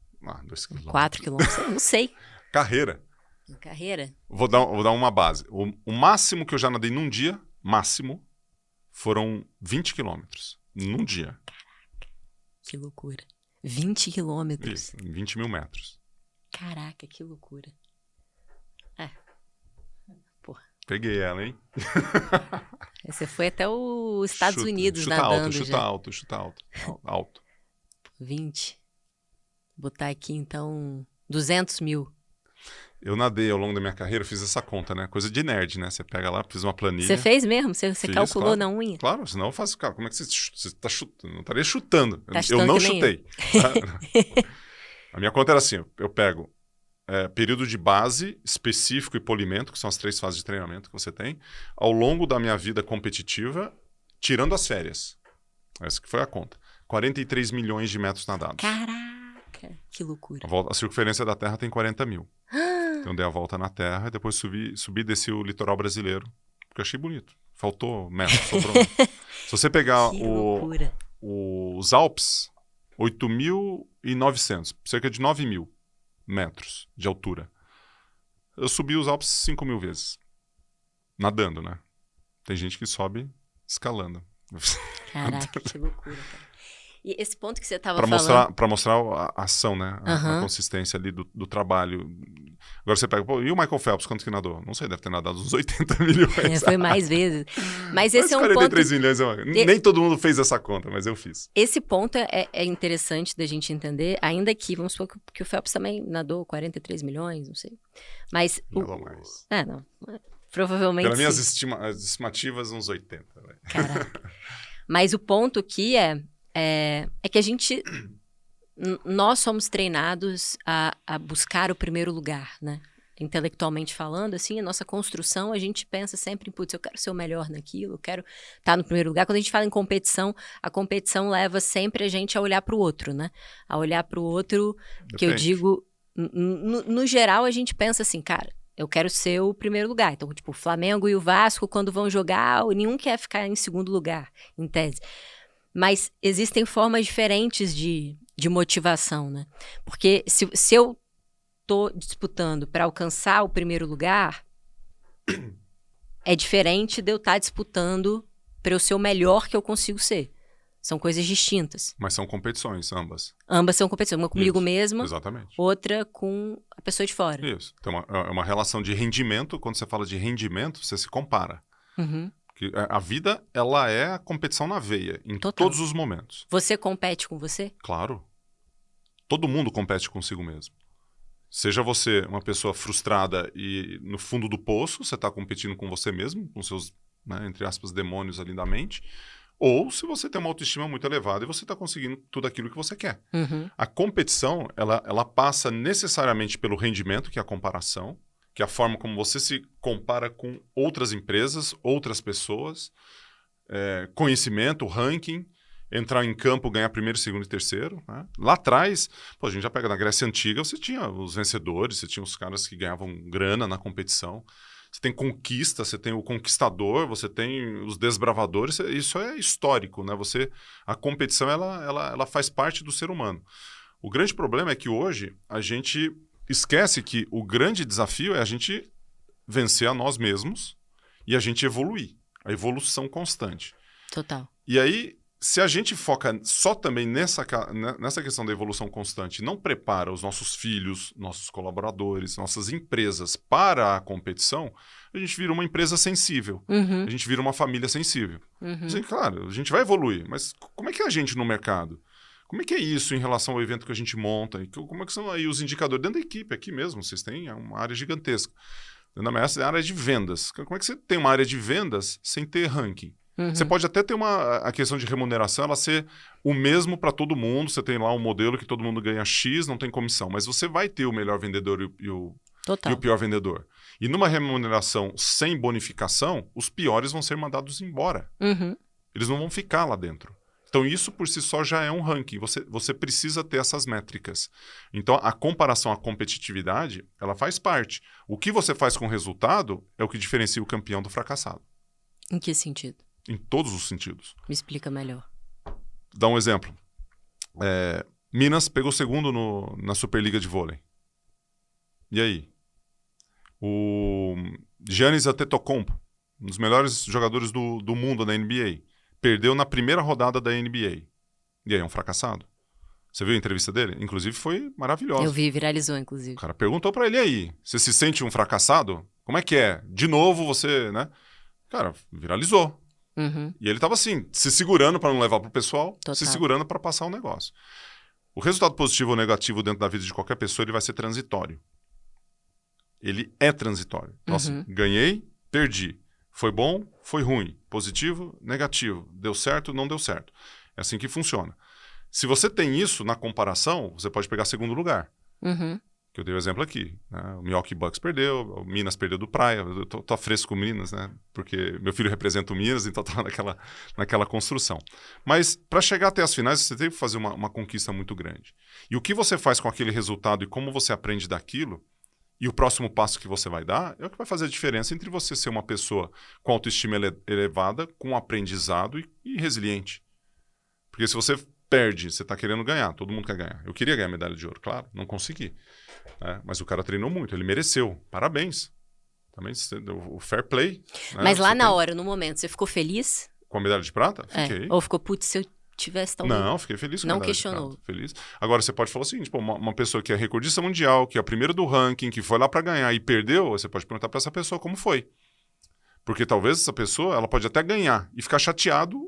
2 quilômetros. 4 quilômetros. Eu não sei. Carreira. Carreira? Vou dar uma base. O máximo que eu já nadei num dia, máximo, foram 20 quilômetros. Num dia. Caraca, que loucura. 20 quilômetros. Isso, 20 mil metros. Caraca, que loucura. Porra. Peguei ela, hein? Você foi até os Estados Unidos chuta nadando alto, já. Chuta alto. 20. Vou botar aqui, então, 200 mil. Eu nadei ao longo da minha carreira, fiz essa conta, né? Coisa de nerd, né? Você pega lá, fiz uma planilha. Você fez mesmo? Você calculou claro, na unha? Claro, senão eu faço... Cara, como é que você tá chutando? Não estaria chutando. Tá Eu não chutando chutei. A minha conta era assim, eu pego período de base, específico e polimento, que são as 3 fases de treinamento que você tem, ao longo da minha vida competitiva, tirando as férias. Essa que foi a conta. 43 milhões de metros nadados. Caraca, que loucura. A circunferência da Terra tem 40 mil. Então dei a volta na Terra e depois subi e desci o litoral brasileiro, porque eu achei bonito. Faltou metro, sobrou. Se você pegar os Alpes, 8.900, cerca de 9 mil metros de altura. Eu subi os Alpes 5 mil vezes. Nadando, né? Tem gente que sobe escalando. Caraca, que loucura, cara. E esse ponto que você estava falando... Para mostrar a ação, né? A consistência ali do trabalho. Agora você pega, pô, e o Michael Phelps, quanto que nadou? Não sei, deve ter nadado uns 80 milhões. Foi mais vezes. Mas esse é um 43 ponto... milhões, nem todo mundo fez essa conta, mas eu fiz. Esse ponto é interessante da gente entender, ainda que, vamos supor que o Phelps também nadou 43 milhões, não sei. Mas... Nadou mais. Não. Provavelmente pelas minhas estimativas, uns 80. Caraca. Mas o ponto aqui é que a gente... Nós somos treinados a buscar o primeiro lugar, né? intelectualmente falando, assim, a nossa construção, a gente pensa sempre, putz, eu quero ser o melhor naquilo, eu quero estar no primeiro lugar. Quando a gente fala em competição, a competição leva sempre a gente a olhar para o outro, né? A olhar para o outro, que eu digo, no geral, a gente pensa assim, cara, eu quero ser o primeiro lugar. Então, tipo, o Flamengo e o Vasco, quando vão jogar, nenhum quer ficar em segundo lugar, em tese. Mas existem formas diferentes de motivação, né? Porque se eu tô disputando para alcançar o primeiro lugar, é diferente de eu estar disputando para eu ser o melhor que eu consigo ser. São coisas distintas. Mas são competições, ambas. Ambas são competições. Uma comigo mesma, exatamente. Outra com a pessoa de fora. Isso. Tem uma relação de rendimento. Quando você fala de rendimento, você se compara. Uhum. Porque a vida, ela é a competição na veia, em todos os momentos. Você compete com você? Claro. Todo mundo compete consigo mesmo. Seja você uma pessoa frustrada e no fundo do poço, você está competindo com você mesmo, com seus, né, entre aspas, demônios ali da mente, ou se você tem uma autoestima muito elevada e você está conseguindo tudo aquilo que você quer. Uhum. A competição, ela passa necessariamente pelo rendimento, que é a comparação, que é a forma como você se compara com outras empresas, outras pessoas, conhecimento, ranking, entrar em campo, ganhar primeiro, segundo e terceiro. Né? Lá atrás, a gente já pega na Grécia Antiga, você tinha os vencedores, você tinha os caras que ganhavam grana na competição. Você tem conquista, você tem o conquistador, você tem os desbravadores, isso é histórico, né? A competição, ela faz parte do ser humano. O grande problema é que hoje a gente esquece que o grande desafio é a gente vencer a nós mesmos e a gente evoluir. A evolução constante. Total. E aí, se a gente foca só também nessa questão da evolução constante e não prepara os nossos filhos, nossos colaboradores, nossas empresas para a competição, a gente vira uma empresa sensível. Uhum. A gente vira uma família sensível. Uhum. Assim, claro, a gente vai evoluir, mas como é que é a gente no mercado? Como é que é isso em relação ao evento que a gente monta? E como é que são aí os indicadores? Dentro da equipe, aqui mesmo, vocês têm uma área gigantesca. Dentro da Maersk é a área de vendas. Como é que você tem uma área de vendas sem ter ranking? Uhum. Você pode até ter a questão de remuneração, ela ser o mesmo para todo mundo. Você tem lá um modelo que todo mundo ganha X, não tem comissão. Mas você vai ter o melhor vendedor e o pior vendedor. E numa remuneração sem bonificação, os piores vão ser mandados embora. Uhum. Eles não vão ficar lá dentro. Então, isso por si só já é um ranking. Você precisa ter essas métricas. Então, a comparação à competitividade, ela faz parte. O que você faz com o resultado é o que diferencia o campeão do fracassado. Em que sentido? Em todos os sentidos. Me explica melhor. Dá um exemplo. Minas pegou segundo na Superliga de Vôlei. E aí? O Giannis Antetokounmpo, um dos melhores jogadores do mundo na NBA, perdeu na primeira rodada da NBA. E aí, é um fracassado? Você viu a entrevista dele? Inclusive, foi maravilhosa. Eu vi, viralizou, inclusive. O cara perguntou pra ele aí, você se sente um fracassado? Como é que é? De novo você, né? Cara, viralizou. Uhum. E ele tava assim, se segurando pra não levar pro pessoal, Total. se segurando pra passar o negócio. O resultado positivo ou negativo dentro da vida de qualquer pessoa, ele vai ser transitório. Ele é transitório. Então, assim, ganhei, perdi. Foi bom, foi ruim. Positivo, negativo. Deu certo, não deu certo. É assim que funciona. Se você tem isso na comparação, você pode pegar segundo lugar. Uhum. Que eu dei o exemplo aqui. Né? O Milwaukee Bucks perdeu, o Minas perdeu do Praia. Eu tô fresco com o Minas, né? Porque meu filho representa o Minas, então tá naquela construção. Mas para chegar até as finais, você tem que fazer uma conquista muito grande. E o que você faz com aquele resultado e como você aprende daquilo, e o próximo passo que você vai dar, é o que vai fazer a diferença entre você ser uma pessoa com autoestima elevada, com aprendizado e resiliente. Porque se você perde, você está querendo ganhar, todo mundo quer ganhar. Eu queria ganhar medalha de ouro, claro, não consegui. Mas o cara treinou muito, ele mereceu. Parabéns. Também o fair play. Né? Mas lá na hora, no momento, você ficou feliz? Com a medalha de prata? Fiquei. Ou ficou, putz, se eu tivesse talvez... Não, fiquei feliz com a não medalha questionou. de prata. Feliz. Agora, você pode falar o seguinte, uma pessoa que é recordista mundial, que é a primeira do ranking, que foi lá para ganhar e perdeu, você pode perguntar para essa pessoa como foi. Porque talvez essa pessoa, ela pode até ganhar e ficar chateado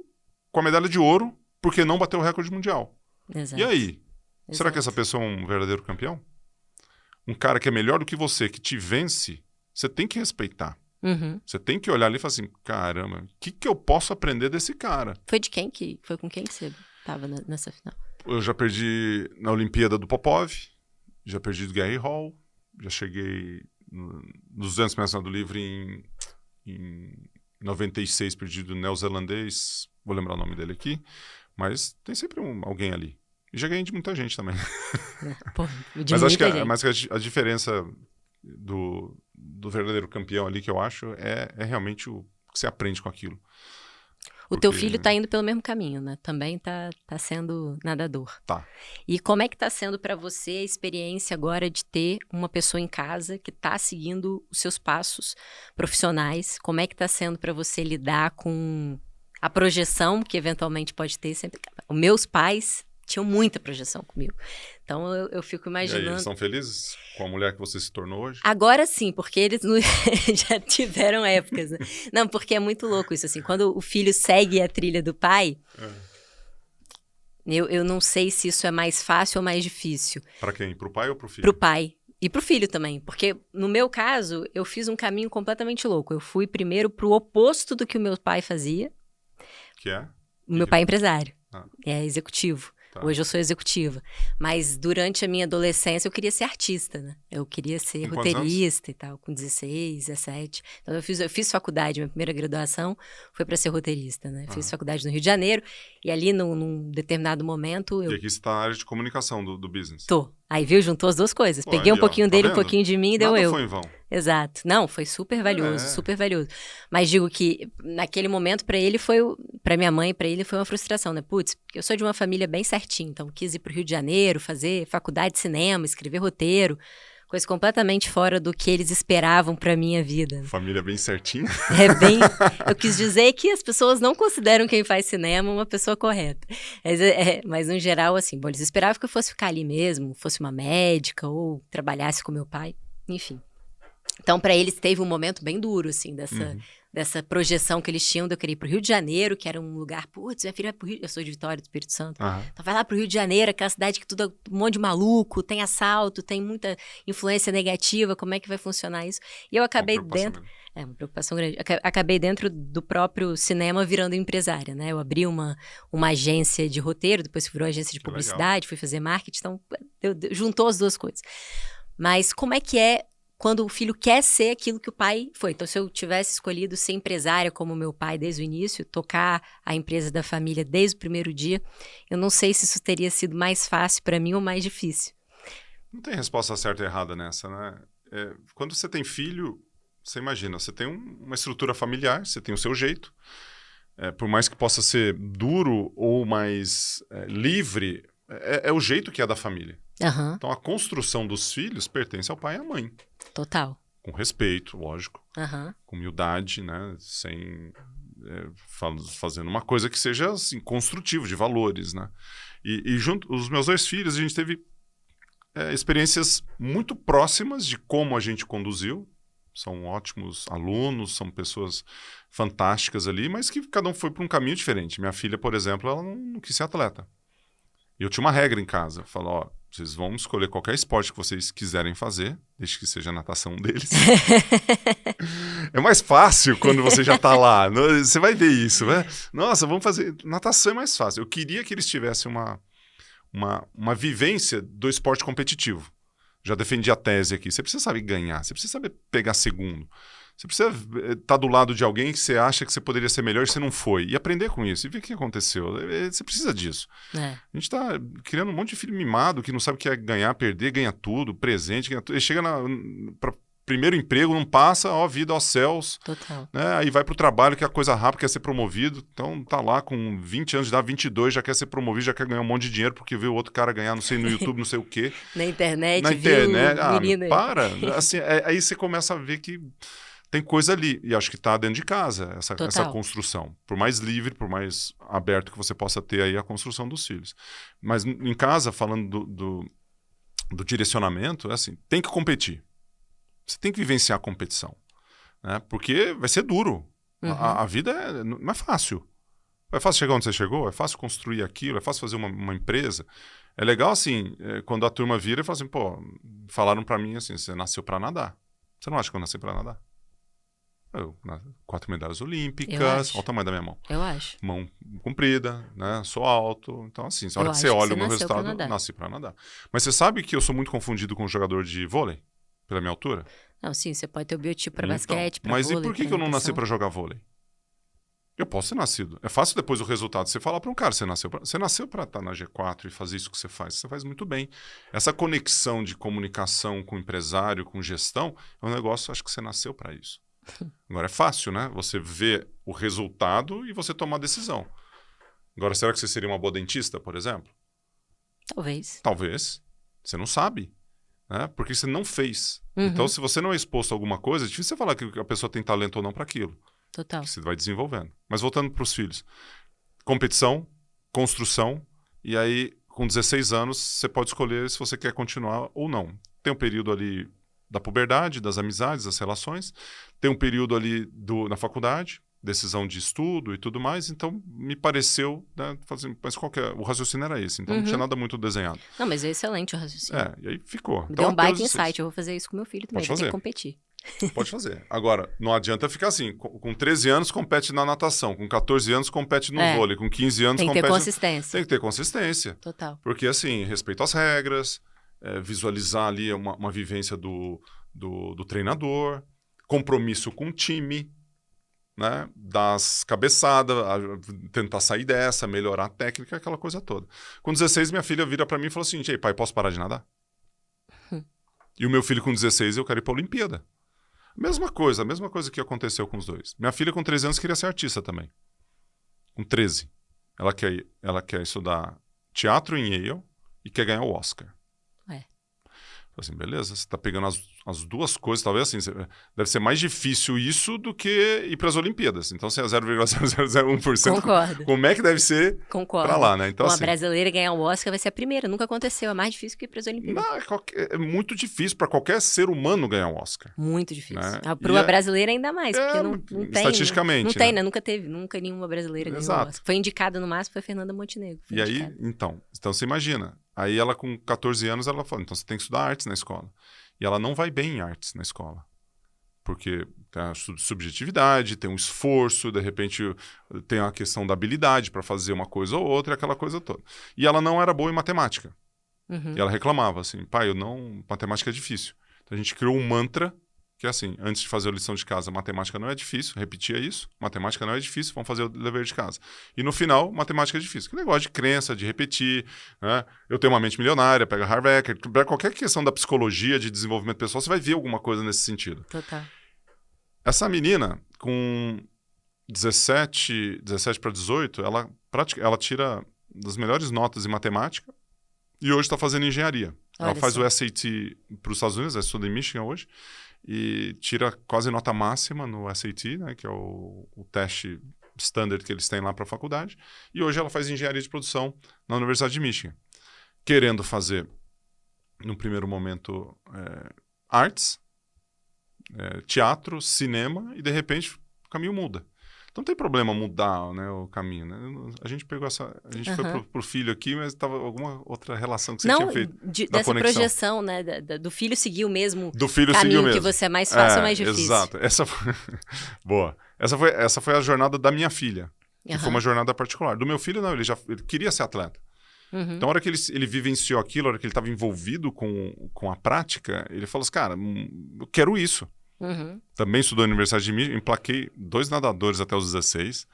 com a medalha de ouro porque não bateu o recorde mundial. Exato. E aí? Exato. Será que essa pessoa é um verdadeiro campeão? Um cara que é melhor do que você, que te vence, você tem que respeitar. Uhum. Você tem que olhar ali e falar assim, caramba, o que eu posso aprender desse cara? Foi com quem que você estava nessa final? Eu já perdi na Olimpíada do Popov, já perdi do Gary Hall, já cheguei nos 200 metros do livre em 96, perdido neozelandês, vou lembrar o nome dele aqui, mas tem sempre alguém ali. E já ganhei de muita gente também. Pô, de mas acho que, a diferença do verdadeiro campeão ali, que eu acho, é realmente o que você aprende com aquilo. O teu filho tá indo pelo mesmo caminho, né? Também tá sendo nadador. Tá. E como é que tá sendo para você a experiência agora de ter uma pessoa em casa que tá seguindo os seus passos profissionais? Como é que tá sendo para você lidar com a projeção que eventualmente pode ter sempre? Os meus pais tinham muita projeção comigo. Então eu fico imaginando... E aí, eles estão felizes com a mulher que você se tornou hoje? Agora sim, porque eles já tiveram épocas, né? Não, porque é muito louco isso, assim. Quando o filho segue a trilha do pai, eu não sei se isso é mais fácil ou mais difícil. Para quem? Pro pai ou pro filho? Pro pai. E pro filho também. Porque, no meu caso, eu fiz um caminho completamente louco. Eu fui primeiro pro oposto do que o meu pai fazia. Que é? O meu pai é empresário. Ah. É executivo. Tá. Hoje eu sou executiva. Mas durante a minha adolescência eu queria ser artista, né? Eu queria ser com roteirista e tal, com 16, 17. Então eu fiz faculdade, minha primeira graduação foi para ser roteirista, né? Fiz faculdade no Rio de Janeiro e ali num determinado momento eu... E aqui você tá na área de comunicação do business. Tô. Aí, viu? Juntou as duas coisas. Pô, Peguei aí, um pouquinho tá dele, vendo? um pouquinho de mim e deu Nada eu. foi em vão. Exato. Não, foi super valioso, super valioso. Mas digo que naquele momento para ele para minha mãe, para ele foi uma frustração, né? Putz, eu sou de uma família bem certinha, então quis ir pro Rio de Janeiro, fazer faculdade de cinema, escrever roteiro, coisa completamente fora do que eles esperavam para minha vida. Família bem certinha. Eu quis dizer que as pessoas não consideram quem faz cinema uma pessoa correta. Mas no geral, assim, bom, eles esperavam que eu fosse ficar ali mesmo, fosse uma médica ou trabalhasse com meu pai, enfim. Então, para eles, teve um momento bem duro, assim, dessa projeção que eles tinham de eu querer ir pro Rio de Janeiro, que era um lugar, putz, minha filha vai pro Rio, eu sou de Vitória, do Espírito Santo, então vai lá pro Rio de Janeiro, aquela cidade que tudo é um monte de maluco, tem assalto, tem muita influência negativa, como é que vai funcionar isso? E eu acabei dentro... uma preocupação grande. Acabei dentro do próprio cinema virando empresária, né? Eu abri uma agência de roteiro, depois virou agência de publicidade, fui fazer marketing, então juntou as duas coisas. Mas como é que é quando o filho quer ser aquilo que o pai foi? Então, se eu tivesse escolhido ser empresária como meu pai desde o início, tocar a empresa da família desde o primeiro dia, eu não sei se isso teria sido mais fácil para mim ou mais difícil. Não tem resposta certa e errada nessa, né? Quando você tem filho, você imagina, você tem uma estrutura familiar, você tem o seu jeito. Por mais que possa ser duro ou mais livre, é o jeito que é da família. Então, a construção dos filhos pertence ao pai e à mãe. Total. Com respeito, lógico. Com humildade, né? Sem... fazendo uma coisa que seja assim, construtivo, de valores, né? E junto, os meus dois filhos, a gente teve experiências muito próximas de como a gente conduziu. São ótimos alunos, são pessoas fantásticas ali, mas que cada um foi para um caminho diferente. Minha filha, por exemplo, ela não quis ser atleta. E eu tinha uma regra em casa. Eu falo, ó, vocês vão escolher qualquer esporte que vocês quiserem fazer, desde que seja a natação deles. É mais fácil quando você já está lá. Você vai ver isso, né? Nossa, vamos fazer... Natação é mais fácil. Eu queria que eles tivessem uma vivência do esporte competitivo. Já defendi a tese aqui. Você precisa saber ganhar, você precisa saber pegar segundo. Você precisa estar do lado de alguém que você acha que você poderia ser melhor e você não foi. E aprender com isso. E ver o que aconteceu. Você precisa disso. A gente está criando um monte de filho mimado que não sabe o que é ganhar, perder, ganha tudo, presente, ganha tudo. Ele chega para primeiro emprego, não passa, ó, vida aos céus. Total. Né? Aí vai para o trabalho, que é a coisa rápida, quer ser promovido. Então tá lá com 20 anos de idade, 22, já quer ser promovido, já quer ganhar um monte de dinheiro porque viu outro cara ganhar, não sei, no YouTube, não sei o quê. Na internet, menina. Para. Assim, aí você começa a ver que tem coisa ali, e acho que está dentro de casa, essa construção. Por mais livre, por mais aberto que você possa ter aí a construção dos filhos. Mas em casa, falando do direcionamento, é assim, tem que competir. Você tem que vivenciar a competição. Né? Porque vai ser duro. A vida não é fácil. É fácil chegar onde você chegou, é fácil construir aquilo, é fácil fazer uma empresa. É legal, assim, quando a turma vira e fala assim, pô, falaram para mim assim, você nasceu para nadar. Você não acha que eu nasci para nadar? 4 medalhas olímpicas, olha o tamanho da minha mão. Eu acho. Mão comprida, né? Sou alto. Então, assim, na hora que você olha o meu resultado, eu nasci pra nadar. Mas você sabe que eu sou muito confundido com um jogador de vôlei? Pela minha altura? Não, sim, você pode ter o biotipo para basquete, para mas vôlei. Mas e por que eu não nasci para jogar vôlei? Eu posso ter nascido. É fácil depois do resultado você falar para um cara, você nasceu para estar na G4 e fazer isso que você faz muito bem. Essa conexão de comunicação com empresário, com gestão, é um negócio, acho que você nasceu para isso. Agora é fácil, né? Você vê o resultado e você tomar a decisão. Agora, será que você seria uma boa dentista, por exemplo? Talvez. Talvez. Você não sabe, né? Porque você não fez. Uhum. Então, se você não é exposto a alguma coisa, é difícil você falar que a pessoa tem talento ou não para aquilo. Total. Que você vai desenvolvendo. Mas voltando para os filhos. Competição, construção, e aí, com 16 anos, você pode escolher se você quer continuar ou não. Tem um período ali da puberdade, das amizades, das relações. Tem um período ali na faculdade, decisão de estudo e tudo mais. Então, me pareceu, né, mas o raciocínio era esse. Então, não tinha nada muito desenhado. Não, mas é excelente o raciocínio. E aí ficou. Me deu um baita insight. Eu vou fazer isso com meu filho também. Ele tem que competir. Pode fazer. Agora, não adianta ficar assim. Com 13 anos, compete na natação. Com 14 anos, compete no vôlei. Com 15 anos, compete... Tem que ter consistência. Tem que ter consistência. Total. Porque, assim, respeito às regras, visualizar ali uma vivência do treinador, compromisso com o time, né? Das cabeçadas, tentar sair dessa, melhorar a técnica, aquela coisa toda. Com 16, minha filha vira pra mim e falou assim, ei, pai, posso parar de nadar? E o meu filho com 16, eu quero ir pra Olimpíada. Mesma coisa que aconteceu com os dois. Minha filha com 13 anos queria ser artista também. Com 13. Ela quer estudar teatro em Yale e quer ganhar o Oscar. Assim, beleza, você tá pegando as duas coisas, talvez assim, deve ser mais difícil isso do que ir para as Olimpíadas. Então, se é 0,0001%, Concordo. Como é que deve ser para lá, né? Então, uma brasileira ganhar o Oscar vai ser a primeira, nunca aconteceu, é mais difícil que ir para as Olimpíadas. Não, é muito difícil para qualquer ser humano ganhar um Oscar. Muito difícil. Né? Para uma brasileira ainda mais, porque não tem. Estatisticamente. Não tem, né? Nunca nenhuma brasileira ganhou o Oscar. Foi indicada no máximo, foi Fernanda Montenegro. E aí, então você imagina. Aí ela com 14 anos, ela fala, então você tem que estudar artes na escola. E ela não vai bem em artes na escola. Porque tem a subjetividade, tem um esforço, de repente tem a questão da habilidade para fazer uma coisa ou outra, aquela coisa toda. E ela não era boa em matemática. E ela reclamava assim, pai, matemática é difícil. Então a gente criou um mantra, que é assim, antes de fazer a lição de casa, matemática não é difícil, repetia isso, matemática não é difícil, vamos fazer o dever de casa. E no final, matemática é difícil. Que negócio de crença, de repetir, né? Eu tenho uma mente milionária, pega Harvard, para qualquer questão da psicologia, de desenvolvimento pessoal, você vai ver alguma coisa nesse sentido. Total. Essa menina, com 17 para 18, ela tira das melhores notas em matemática e hoje está fazendo engenharia. Ela faz o SAT para os Estados Unidos, ela estuda em Michigan hoje, e tira quase nota máxima no SAT, né, que é o teste standard que eles têm lá para a faculdade. E hoje ela faz engenharia de produção na Universidade de Michigan. Querendo fazer, no primeiro momento, artes, teatro, cinema, e de repente o caminho muda. Então não tem problema mudar, né, o caminho, né? A gente pegou a gente foi pro filho aqui, mas estava alguma outra relação que você tinha feito da dessa conexão. Projeção, né, do filho seguir o mesmo caminho mesmo. Que você é mais fácil ou mais difícil. Exato. Boa. Essa foi a jornada da minha filha, que foi uma jornada particular. Do meu filho, não, ele queria ser atleta. Então, a hora que ele vivenciou aquilo, a hora que ele estava envolvido com a prática, ele falou assim, cara, eu quero isso. Também estudou na Universidade de Michigan, emplaquei 2 nadadores até os 16,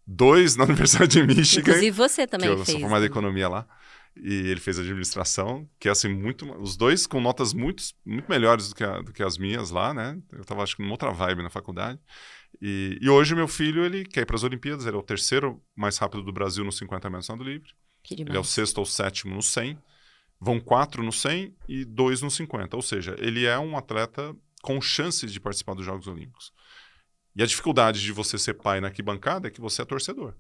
2 na Universidade de Michigan. Inclusive você também fez. Eu sou formado em economia lá, e ele fez administração, que é assim, os 2 com notas muito melhores do que as minhas lá, né? Eu estava, acho que, numa outra vibe na faculdade. E hoje o meu filho, ele quer ir para as Olimpíadas, ele é o 3º mais rápido do Brasil no 50 metros nado livre. Ele é o 6º ou 7º no 100. Vão 4 no 100 e 2 no 50. Ou seja, ele é um atleta com chances de participar dos Jogos Olímpicos. E a dificuldade de você ser pai na arquibancada é que você é torcedor.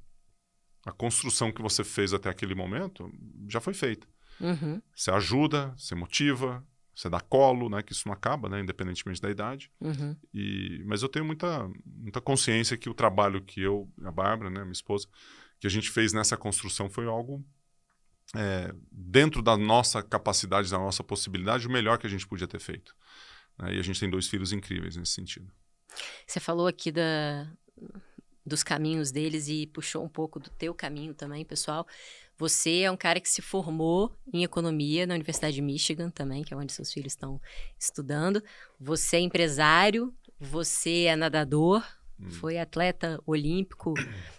A construção que você fez até aquele momento já foi feita. Você ajuda, você motiva, você dá colo, né, que isso não acaba, né, independentemente da idade. Mas eu tenho muita consciência que o trabalho que a Bárbara, né, minha esposa, que a gente fez nessa construção foi algo dentro da nossa capacidade, da nossa possibilidade, o melhor que a gente podia ter feito. E a gente tem 2 filhos incríveis nesse sentido. Você falou aqui dos caminhos deles e puxou um pouco do teu caminho também, pessoal. Você é um cara que se formou em economia na Universidade de Michigan também, que é onde seus filhos estão estudando. Você é empresário, você é nadador, foi atleta olímpico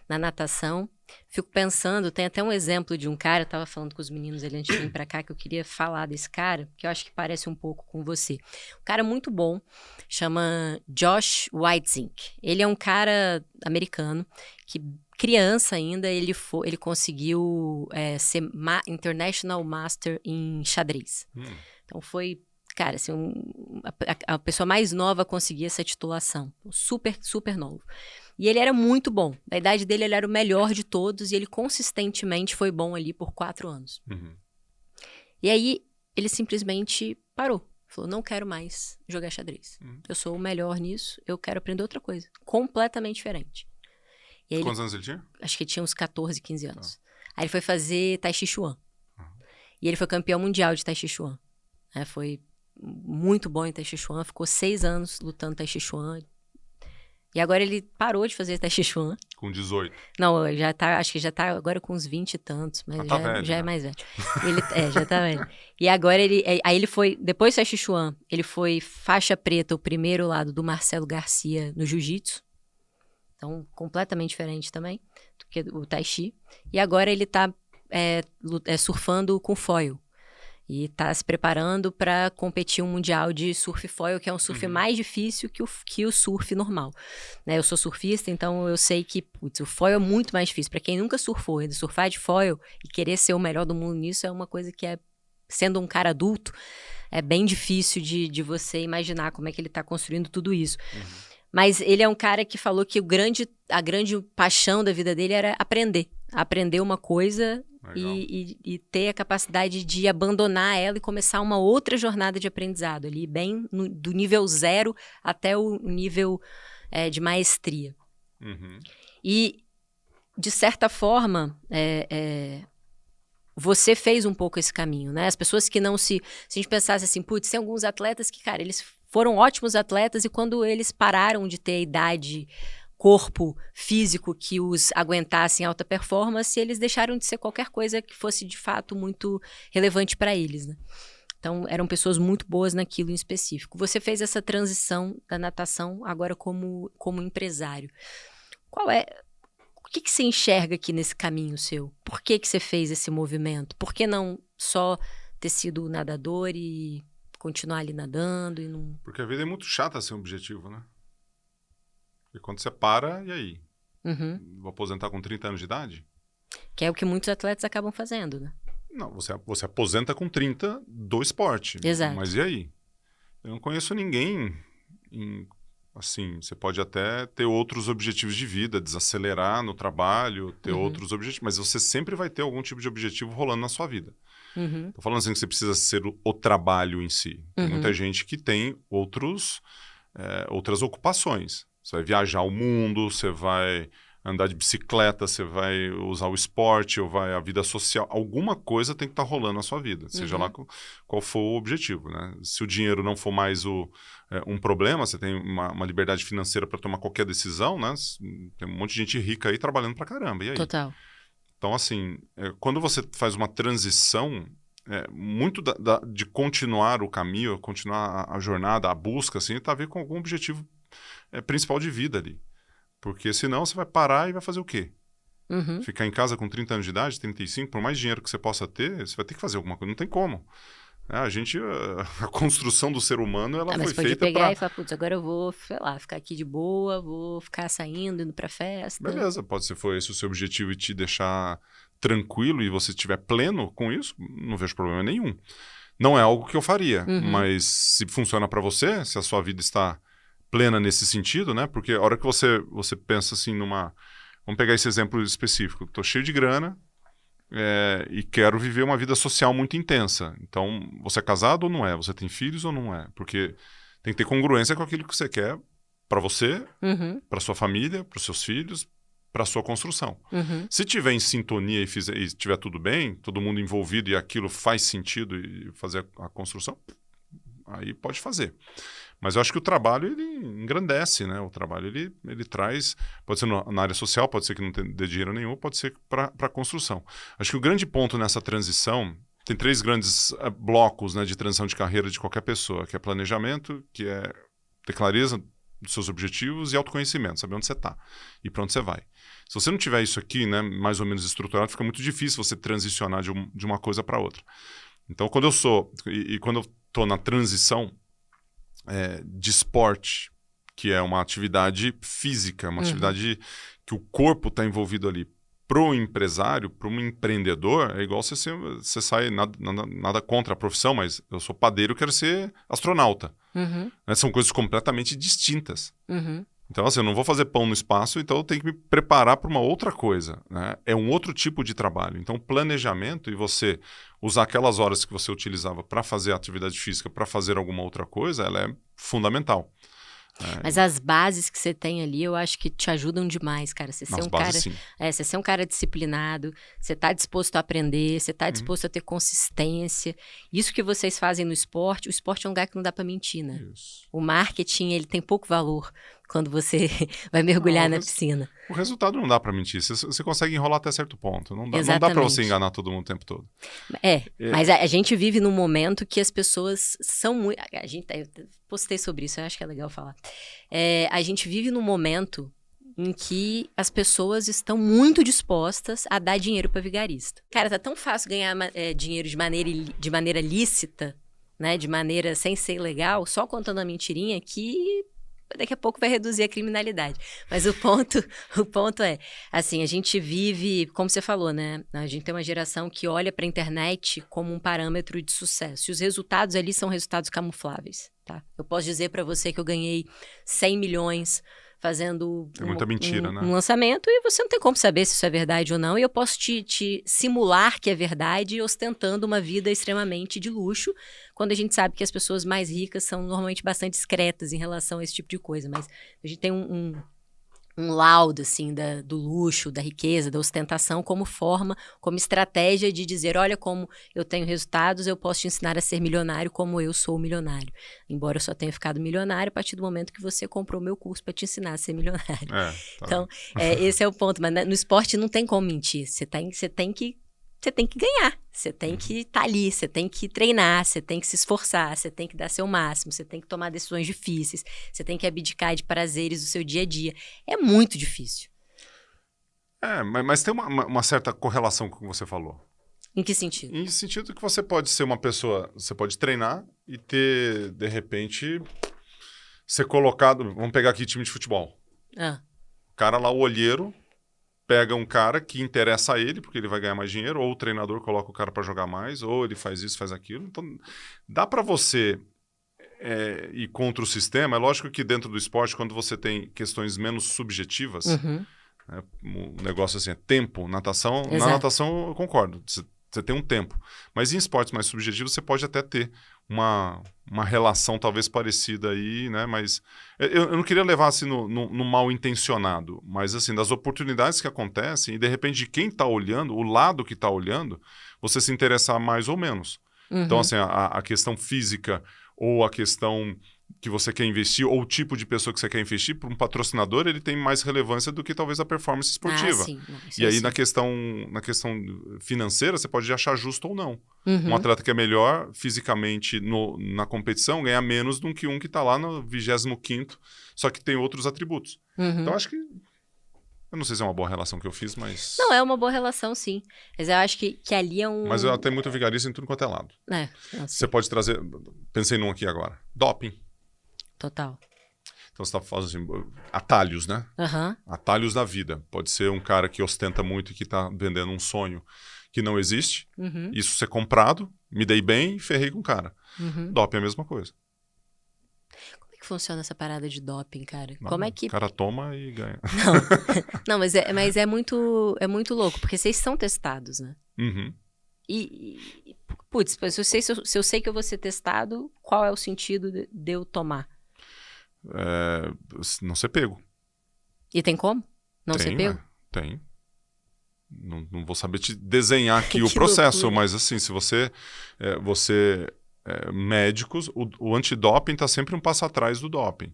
na natação. Fico pensando, tem até um exemplo de um cara, eu estava falando com os meninos ali antes de vir para cá, que eu queria falar desse cara, que eu acho que parece um pouco com você. Um cara muito bom, chama Josh Waitzink. Ele é um cara americano que, criança ainda, ele conseguiu ser International Master em xadrez. Então foi, cara, assim, a pessoa mais nova a conseguir essa titulação. Super, super novo. E ele era muito bom. Da idade dele, ele era o melhor de todos e ele consistentemente foi bom ali por 4 anos. E aí, ele simplesmente parou. Falou, não quero mais jogar xadrez. Eu sou o melhor nisso, eu quero aprender outra coisa. Completamente diferente. E aí Quantos anos ele tinha? Acho que ele tinha uns 14, 15 anos. Aí ele foi fazer Tai Chi Chuan. E ele foi campeão mundial de Tai Chi Chuan. Foi muito bom em Tai Chi Chuan. Ficou 6 anos lutando Tai Chi Chuan. E agora ele parou de fazer Tai Chi Chuan. Com 18. Não, acho que já tá agora com uns 20 e tantos, mas tá velho, já né? é mais velho. Já tá velho. E agora aí ele foi, depois do Tai Chi Chuan, ele foi faixa preta, o primeiro lado do Marcelo Garcia no Jiu-Jitsu. Então, completamente diferente também do que o Tai Chi. E agora ele tá surfando com foil. E tá se preparando para competir um mundial de surf foil, que é um surf mais difícil que o surf normal. Né? Eu sou surfista, então eu sei que o foil é muito mais difícil. Para quem nunca surfou, surfar de foil e querer ser o melhor do mundo nisso é uma coisa que sendo um cara adulto, é bem difícil de você imaginar como é que ele tá construindo tudo isso. Mas ele é um cara que falou que a grande paixão da vida dele era aprender uma coisa e ter a capacidade de abandonar ela e começar uma outra jornada de aprendizado ali, bem do nível 0 até o nível de maestria. E, de certa forma, você fez um pouco esse caminho, né? As pessoas que não se a gente pensasse assim, putz, tem alguns atletas que, cara, eles foram ótimos atletas e quando eles pararam de ter a idade, corpo físico que os aguentasse em alta performance, eles deixaram de ser qualquer coisa que fosse de fato muito relevante para eles, né? Então, eram pessoas muito boas naquilo em específico. Você fez essa transição da natação agora como empresário. O que você enxerga aqui nesse caminho seu? Por que você fez esse movimento? Por que não só ter sido nadador e continuar ali nadando e não... Porque a vida é muito chata sem objetivo, né? E quando você para, e aí? Vou aposentar com 30 anos de idade? Que é o que muitos atletas acabam fazendo, né? Não, você aposenta com 30 do esporte. Exato. Mas e aí? Eu não conheço ninguém... Assim, você pode até ter outros objetivos de vida, desacelerar no trabalho, ter outros objetivos, mas você sempre vai ter algum tipo de objetivo rolando na sua vida. Tô falando assim que você precisa ser o trabalho em si. Tem muita gente que tem outras ocupações. Você vai viajar o mundo, você vai andar de bicicleta, você vai usar o esporte, ou a vida social. Alguma coisa tem que estar rolando na sua vida, seja lá qual for o objetivo, né? Se o dinheiro não for mais um problema, você tem uma liberdade financeira para tomar qualquer decisão, né? Tem um monte de gente rica aí trabalhando pra caramba, e aí? Total. Então, assim, quando você faz uma transição, muito de continuar o caminho, continuar a jornada, a busca, assim, tá a ver com algum objetivo principal de vida ali. Porque senão você vai parar e vai fazer o quê? Ficar em casa com 30 anos de idade, 35, por mais dinheiro que você possa ter, você vai ter que fazer alguma coisa. Não tem como. A construção do ser humano, ela foi feita para... Mas pode pegar e falar, putz, agora eu vou, sei lá, ficar aqui de boa, vou ficar saindo, indo pra festa. Beleza, pode ser foi esse o seu objetivo e te deixar tranquilo e você estiver pleno com isso, não vejo problema nenhum. Não é algo que eu faria, mas se funciona para você, se a sua vida está plena nesse sentido, né? Porque a hora que você pensa assim numa... Vamos pegar esse exemplo específico. Estou cheio de grana e quero viver uma vida social muito intensa. Então, você é casado ou não é? Você tem filhos ou não é? Porque tem que ter congruência com aquilo que você quer para você, para sua família, para os seus filhos, para a sua construção. Se tiver em sintonia e estiver tudo bem, todo mundo envolvido e aquilo faz sentido e fazer a construção, aí pode fazer. Mas eu acho que o trabalho, ele engrandece, né? O trabalho, ele traz... Pode ser na área social, pode ser que não dê dinheiro nenhum, pode ser para a construção. Acho que o grande ponto nessa transição... Tem 3 grandes blocos, né, de transição de carreira de qualquer pessoa, que é planejamento, que é ter clareza dos seus objetivos e autoconhecimento, saber onde você está e para onde você vai. Se você não tiver isso aqui, né, mais ou menos estruturado, fica muito difícil você transicionar de uma coisa para outra. Então, quando eu estou na transição de esporte, que é uma atividade física, uma atividade que o corpo está envolvido ali, pro empresário, para um empreendedor, é igual você sai, nada contra a profissão, mas eu sou padeiro, quero ser astronauta. Né? São coisas completamente distintas. Então, assim, eu não vou fazer pão no espaço, então eu tenho que me preparar para uma outra coisa. Né? É um outro tipo de trabalho. Então, planejamento e você usar aquelas horas que você utilizava para fazer atividade física, para fazer alguma outra coisa, ela é fundamental. Mas as bases que você tem ali, eu acho que te ajudam demais, cara. Você ser você ser um cara disciplinado, você tá disposto a aprender, você tá disposto a ter consistência. Isso que vocês fazem no esporte, o esporte é um lugar que não dá para mentir, né? Isso. O marketing, ele tem pouco valor quando você vai mergulhar na piscina. O resultado não dá para mentir. Você consegue enrolar até certo ponto. Não dá para você enganar todo mundo o tempo todo. Mas a gente vive num momento que as pessoas são muito... Eu postei sobre isso, eu acho que é legal falar. A gente vive num momento em que as pessoas estão muito dispostas a dar dinheiro para vigarista. Cara, tá tão fácil ganhar dinheiro de maneira lícita, né? De maneira sem ser legal, só contando a mentirinha, que... daqui a pouco vai reduzir a criminalidade. Mas o ponto é, assim, a gente vive, como você falou, né? A gente tem uma geração que olha para a internet como um parâmetro de sucesso. E os resultados ali são resultados camufláveis, tá? Eu posso dizer para você que eu ganhei 100 milhões fazendo muita mentira, né? Um lançamento e você não tem como saber se isso é verdade ou não. E eu posso te simular que é verdade ostentando uma vida extremamente de luxo, quando a gente sabe que as pessoas mais ricas são normalmente bastante discretas em relação a esse tipo de coisa. Mas a gente tem um laudo, assim, do luxo, da riqueza, da ostentação como forma, como estratégia de dizer, olha como eu tenho resultados, eu posso te ensinar a ser milionário como eu sou milionário. Embora eu só tenha ficado milionário a partir do momento que você comprou meu curso para te ensinar a ser milionário. Tá. Então, esse é o ponto. Mas no esporte não tem como mentir. Você tem que ganhar, você tem que estar ali, você tem que treinar, você tem que se esforçar, você tem que dar seu máximo, você tem que tomar decisões difíceis, você tem que abdicar de prazeres do seu dia a dia. É muito difícil. Mas tem uma certa correlação com o que você falou. Em que sentido? Em sentido que você pode ser uma pessoa, você pode treinar e ter, de repente, ser colocado, vamos pegar aqui time de futebol. O cara lá, o olheiro, pega um cara que interessa a ele, porque ele vai ganhar mais dinheiro, ou o treinador coloca o cara para jogar mais, ou ele faz isso, faz aquilo. Então, dá para você ir contra o sistema. É lógico que dentro do esporte, quando você tem questões menos subjetivas, um negócio assim, é tempo, natação. Exato. Na natação eu concordo, você tem um tempo. Mas em esportes mais subjetivos, você pode até ter uma relação talvez parecida aí, né? Mas eu não queria levar assim no mal intencionado, mas assim, das oportunidades que acontecem e de repente de quem está olhando, o lado que está olhando, você se interessar mais ou menos. Então, assim, a questão física ou a questão que você quer investir ou o tipo de pessoa que você quer investir, para um patrocinador, ele tem mais relevância do que talvez a performance esportiva. Sim. E aí, na questão financeira, você pode achar justo ou não. Um atleta que é melhor fisicamente na competição ganha menos do que um que está lá no 25º, só que tem outros atributos. Então, acho que... Eu não sei se é uma boa relação que eu fiz, mas... Não, é uma boa relação, sim. Mas eu acho que ali é um... Mas eu tenho muito vigarista em tudo quanto é lado. Você pode trazer... Pensei num aqui agora. Doping. Total. Então você está falando assim, atalhos, né? Atalhos da vida. Pode ser um cara que ostenta muito e que está vendendo um sonho que não existe. Isso ser comprado, me dei bem e ferrei com o cara. Doping é a mesma coisa. Como é que funciona essa parada de doping, cara? Não, como é que... O cara toma e ganha. Não, mas é muito louco, porque vocês são testados, né? Putz, se eu sei que eu vou ser testado, qual é o sentido de eu tomar? Não ser pego. E tem como não ser pego? Tem. Não vou saber te desenhar aqui o processo, loucura. Mas assim, se você médicos, o antidoping está sempre um passo atrás do doping.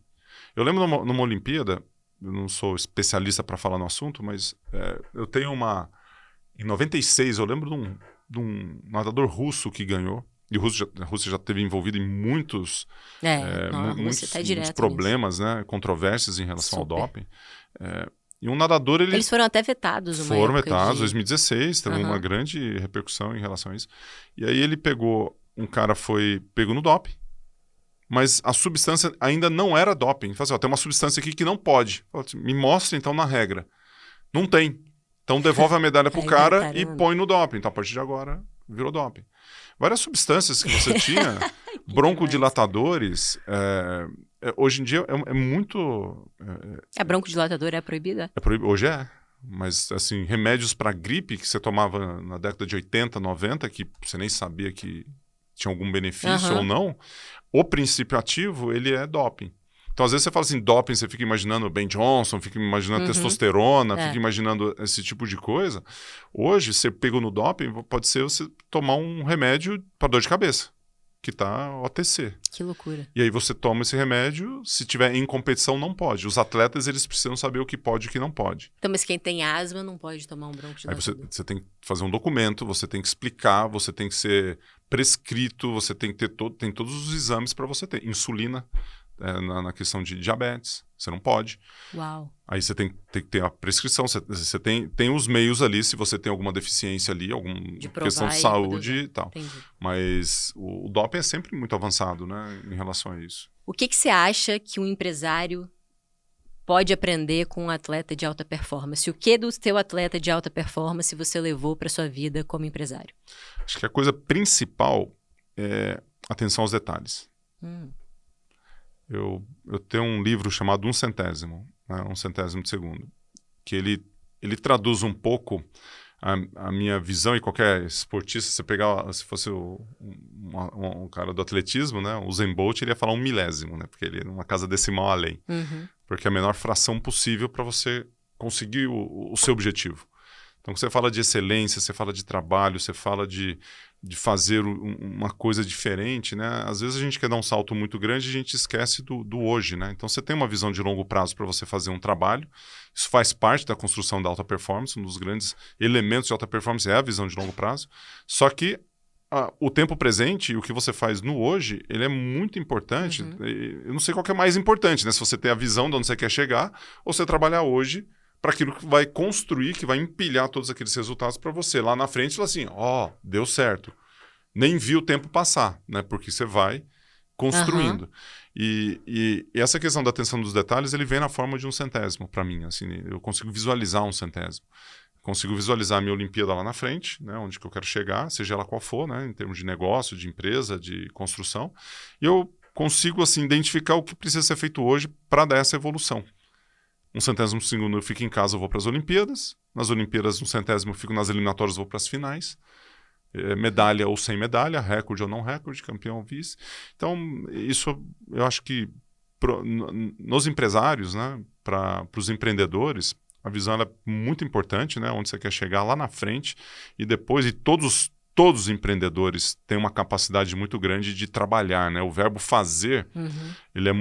Eu lembro numa Olimpíada, eu não sou especialista para falar no assunto, mas eu tenho em 96, eu lembro de um nadador russo que ganhou. E a Rússia já esteve envolvida em muitos muitos problemas, né, controvérsias em relação ao doping. E um nadador... Eles foram até vetados uma Foram época vetados, 2016, também uma grande repercussão em relação a isso. E aí ele pegou no doping, mas a substância ainda não era doping. Ele falou assim, tem uma substância aqui que não pode. Assim, me mostra então na regra. Não tem. Então devolve a medalha pro cara e põe no doping. Então a partir de agora virou doping. Várias substâncias que você tinha, broncodilatadores, hoje em dia é muito... A broncodilatador é proibida? Hoje é. Mas, assim, remédios para gripe que você tomava na década de 80, 90, que você nem sabia que tinha algum benefício ou não, o princípio ativo, ele é doping. Então, às vezes você fala assim, doping, você fica imaginando Ben Johnson, fica imaginando testosterona, fica imaginando esse tipo de coisa. Hoje, você pegou no doping, pode ser você tomar um remédio para dor de cabeça, que tá OTC. Que loucura. E aí você toma esse remédio, se tiver em competição, não pode. Os atletas, eles precisam saber o que pode e o que não pode. Então, mas quem tem asma não pode tomar um broncodilatador. Aí você tem que fazer um documento, você tem que explicar, você tem que ser prescrito, você tem que ter tem todos os exames para você ter. Insulina, na questão de diabetes, você não pode. Uau. Aí você tem que ter a prescrição, você tem os meios ali, se você tem alguma deficiência ali, alguma questão de saúde e tal. Entendi. Mas o doping é sempre muito avançado, né, em relação a isso. O que você acha que um empresário pode aprender com um atleta de alta performance? O que do seu atleta de alta performance você levou para sua vida como empresário? Acho que a coisa principal é atenção aos detalhes. Eu tenho um livro chamado 1/100, né, 1/100 de segundo, que ele traduz um pouco a minha visão, e qualquer esportista, se pegar, se fosse um cara do atletismo, né, o Usain Bolt, ele ia falar 1 milésimo, né, porque ele é uma casa decimal além. Porque é a menor fração possível para você conseguir o seu objetivo. Então, quando você fala de excelência, você fala de trabalho, você fala de fazer uma coisa diferente, né? Às vezes a gente quer dar um salto muito grande e a gente esquece do hoje, né? Então, você tem uma visão de longo prazo para você fazer um trabalho. Isso faz parte da construção da alta performance. Um dos grandes elementos de alta performance é a visão de longo prazo. Só que o tempo presente e o que você faz no hoje, ele é muito importante. Eu não sei qual que é mais importante, né? Se você tem a visão de onde você quer chegar ou você trabalhar hoje para aquilo que vai construir, que vai empilhar todos aqueles resultados para você. Lá na frente, falar assim, deu certo. Nem vi o tempo passar, né? Porque você vai construindo. E essa questão da atenção dos detalhes, ele vem na forma de 1/100 para mim. Assim, eu consigo visualizar 1/100. Consigo visualizar a minha Olimpíada lá na frente, né? Onde que eu quero chegar, seja ela qual for, né? Em termos de negócio, de empresa, de construção. E eu consigo, assim, identificar o que precisa ser feito hoje para dar essa evolução. 1/100 segundo eu fico em casa, eu vou para as Olimpíadas. Nas Olimpíadas, 1/100 eu fico nas eliminatórias, vou para as finais. Medalha ou sem medalha, recorde ou não recorde, campeão ou vice. Então, isso eu acho que nos empresários, né, para os empreendedores, a visão ela é muito importante, né, onde você quer chegar lá na frente e depois, e todos os empreendedores têm uma capacidade muito grande de trabalhar, né? O verbo fazer, ele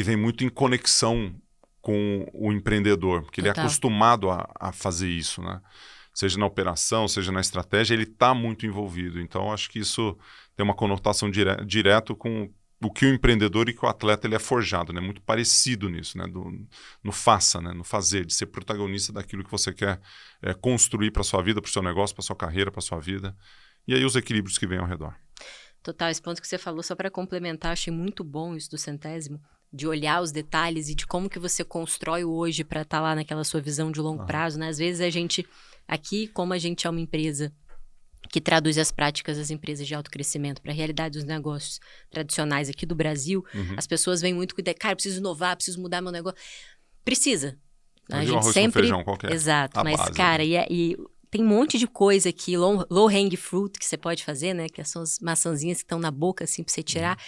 vem muito em conexão com o empreendedor, porque ele é acostumado a fazer isso, né? Seja na operação, seja na estratégia, ele está muito envolvido. Então, acho que isso tem uma conotação direto com o que o empreendedor e que o atleta ele é forjado, né? Muito parecido nisso, né? No faça, né? No fazer, de ser protagonista daquilo que você quer construir para a sua vida, para o seu negócio, para a sua carreira, para a sua vida. E aí os equilíbrios que vêm ao redor. Total, esse ponto que você falou, só para complementar, achei muito bom isso do 1/100, de olhar os detalhes e de como que você constrói o hoje para estar lá naquela sua visão de longo prazo, né? Às vezes a gente, aqui, como a gente é uma empresa que traduz as práticas das empresas de alto crescimento para a realidade dos negócios tradicionais aqui do Brasil, as pessoas vêm muito com ideia, cara, preciso inovar, preciso mudar meu negócio. Precisa. A gente arroz sempre... com feijão qualquer. Exato, mas base, cara, né? e tem um monte de coisa aqui, low hang fruit, que você pode fazer, né? Que são as maçãzinhas que estão na boca, assim, para você tirar,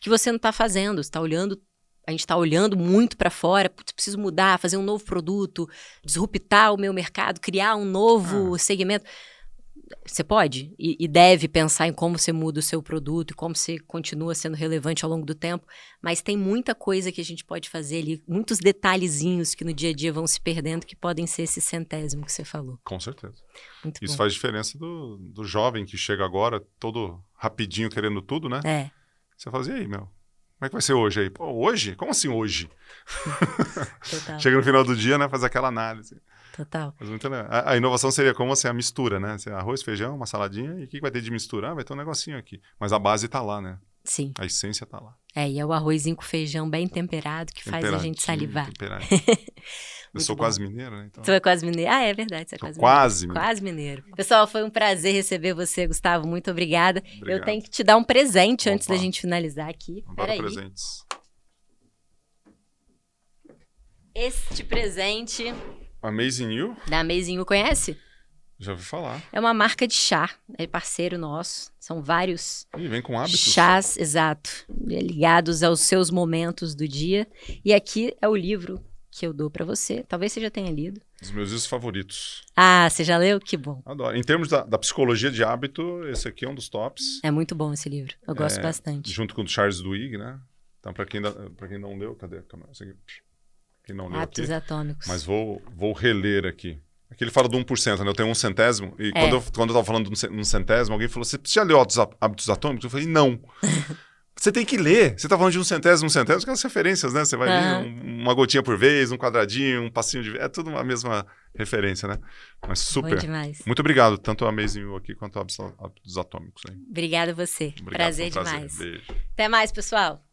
que você não está fazendo. Você está olhando, a gente está olhando muito para fora, putz, preciso mudar, fazer um novo produto, disruptar o meu mercado, criar um novo segmento. Você pode e deve pensar em como você muda o seu produto e como você continua sendo relevante ao longo do tempo, mas tem muita coisa que a gente pode fazer ali, muitos detalhezinhos que no dia a dia vão se perdendo, que podem ser esse centésimo que você falou. Com certeza. Muito Isso bom. faz diferença do jovem que chega agora todo rapidinho querendo tudo, né? Você fala assim, e aí, meu, como é que vai ser hoje aí? Pô, hoje? Como assim hoje? Total. Chega no final do dia, né, faz aquela análise. Total. Mas muito legal. A inovação seria como assim, a mistura, né? Arroz, feijão, uma saladinha, e o que vai ter de mistura? Ah, vai ter um negocinho aqui. Mas a base tá lá, né? Sim. A essência tá lá. E é o arrozinho com feijão bem temperado que faz a gente salivar. Eu sou quase mineiro, né? Então... Você é quase mineiro? Ah, é verdade, você é quase mineiro. Quase mineiro. Pessoal, foi um prazer receber você, Gustavo. Muito obrigada. Obrigado. Eu tenho que te dar um presente antes da gente finalizar aqui. Adoro presentes. Este presente... Amazing You? Da Amazing You, conhece? Já ouvi falar. É uma marca de chá, é parceiro nosso. São vários vem com hábitos. Chás, exato, ligados aos seus momentos do dia. E aqui é o livro que eu dou pra você. Talvez você já tenha lido. Os meus livros favoritos. Ah, você já leu? Que bom. Adoro. Em termos da psicologia de hábito, esse aqui é um dos tops. É muito bom esse livro. Eu gosto bastante. Junto com o Charles Duhigg, né? Então, pra quem não leu, cadê a câmera? Quem não leu Hábitos aqui, Atômicos. Mas vou reler aqui. Aqui ele fala do 1%, né? Eu tenho 1 centésimo. E quando eu tava falando de 1 centésimo, alguém falou, você já leu Hábitos Atômicos? Eu falei, não. Você tem que ler. Você tá falando de 1 centésimo, aquelas referências, né? Você vai ler uma gotinha por vez, um quadradinho, um passinho de... É tudo a mesma referência, né? Mas super. Bom demais. Muito obrigado, tanto a Amazing You aqui quanto a Hábitos Atômicos. Hein? Obrigada a você. Obrigado, prazer demais. Beijo. Até mais, pessoal.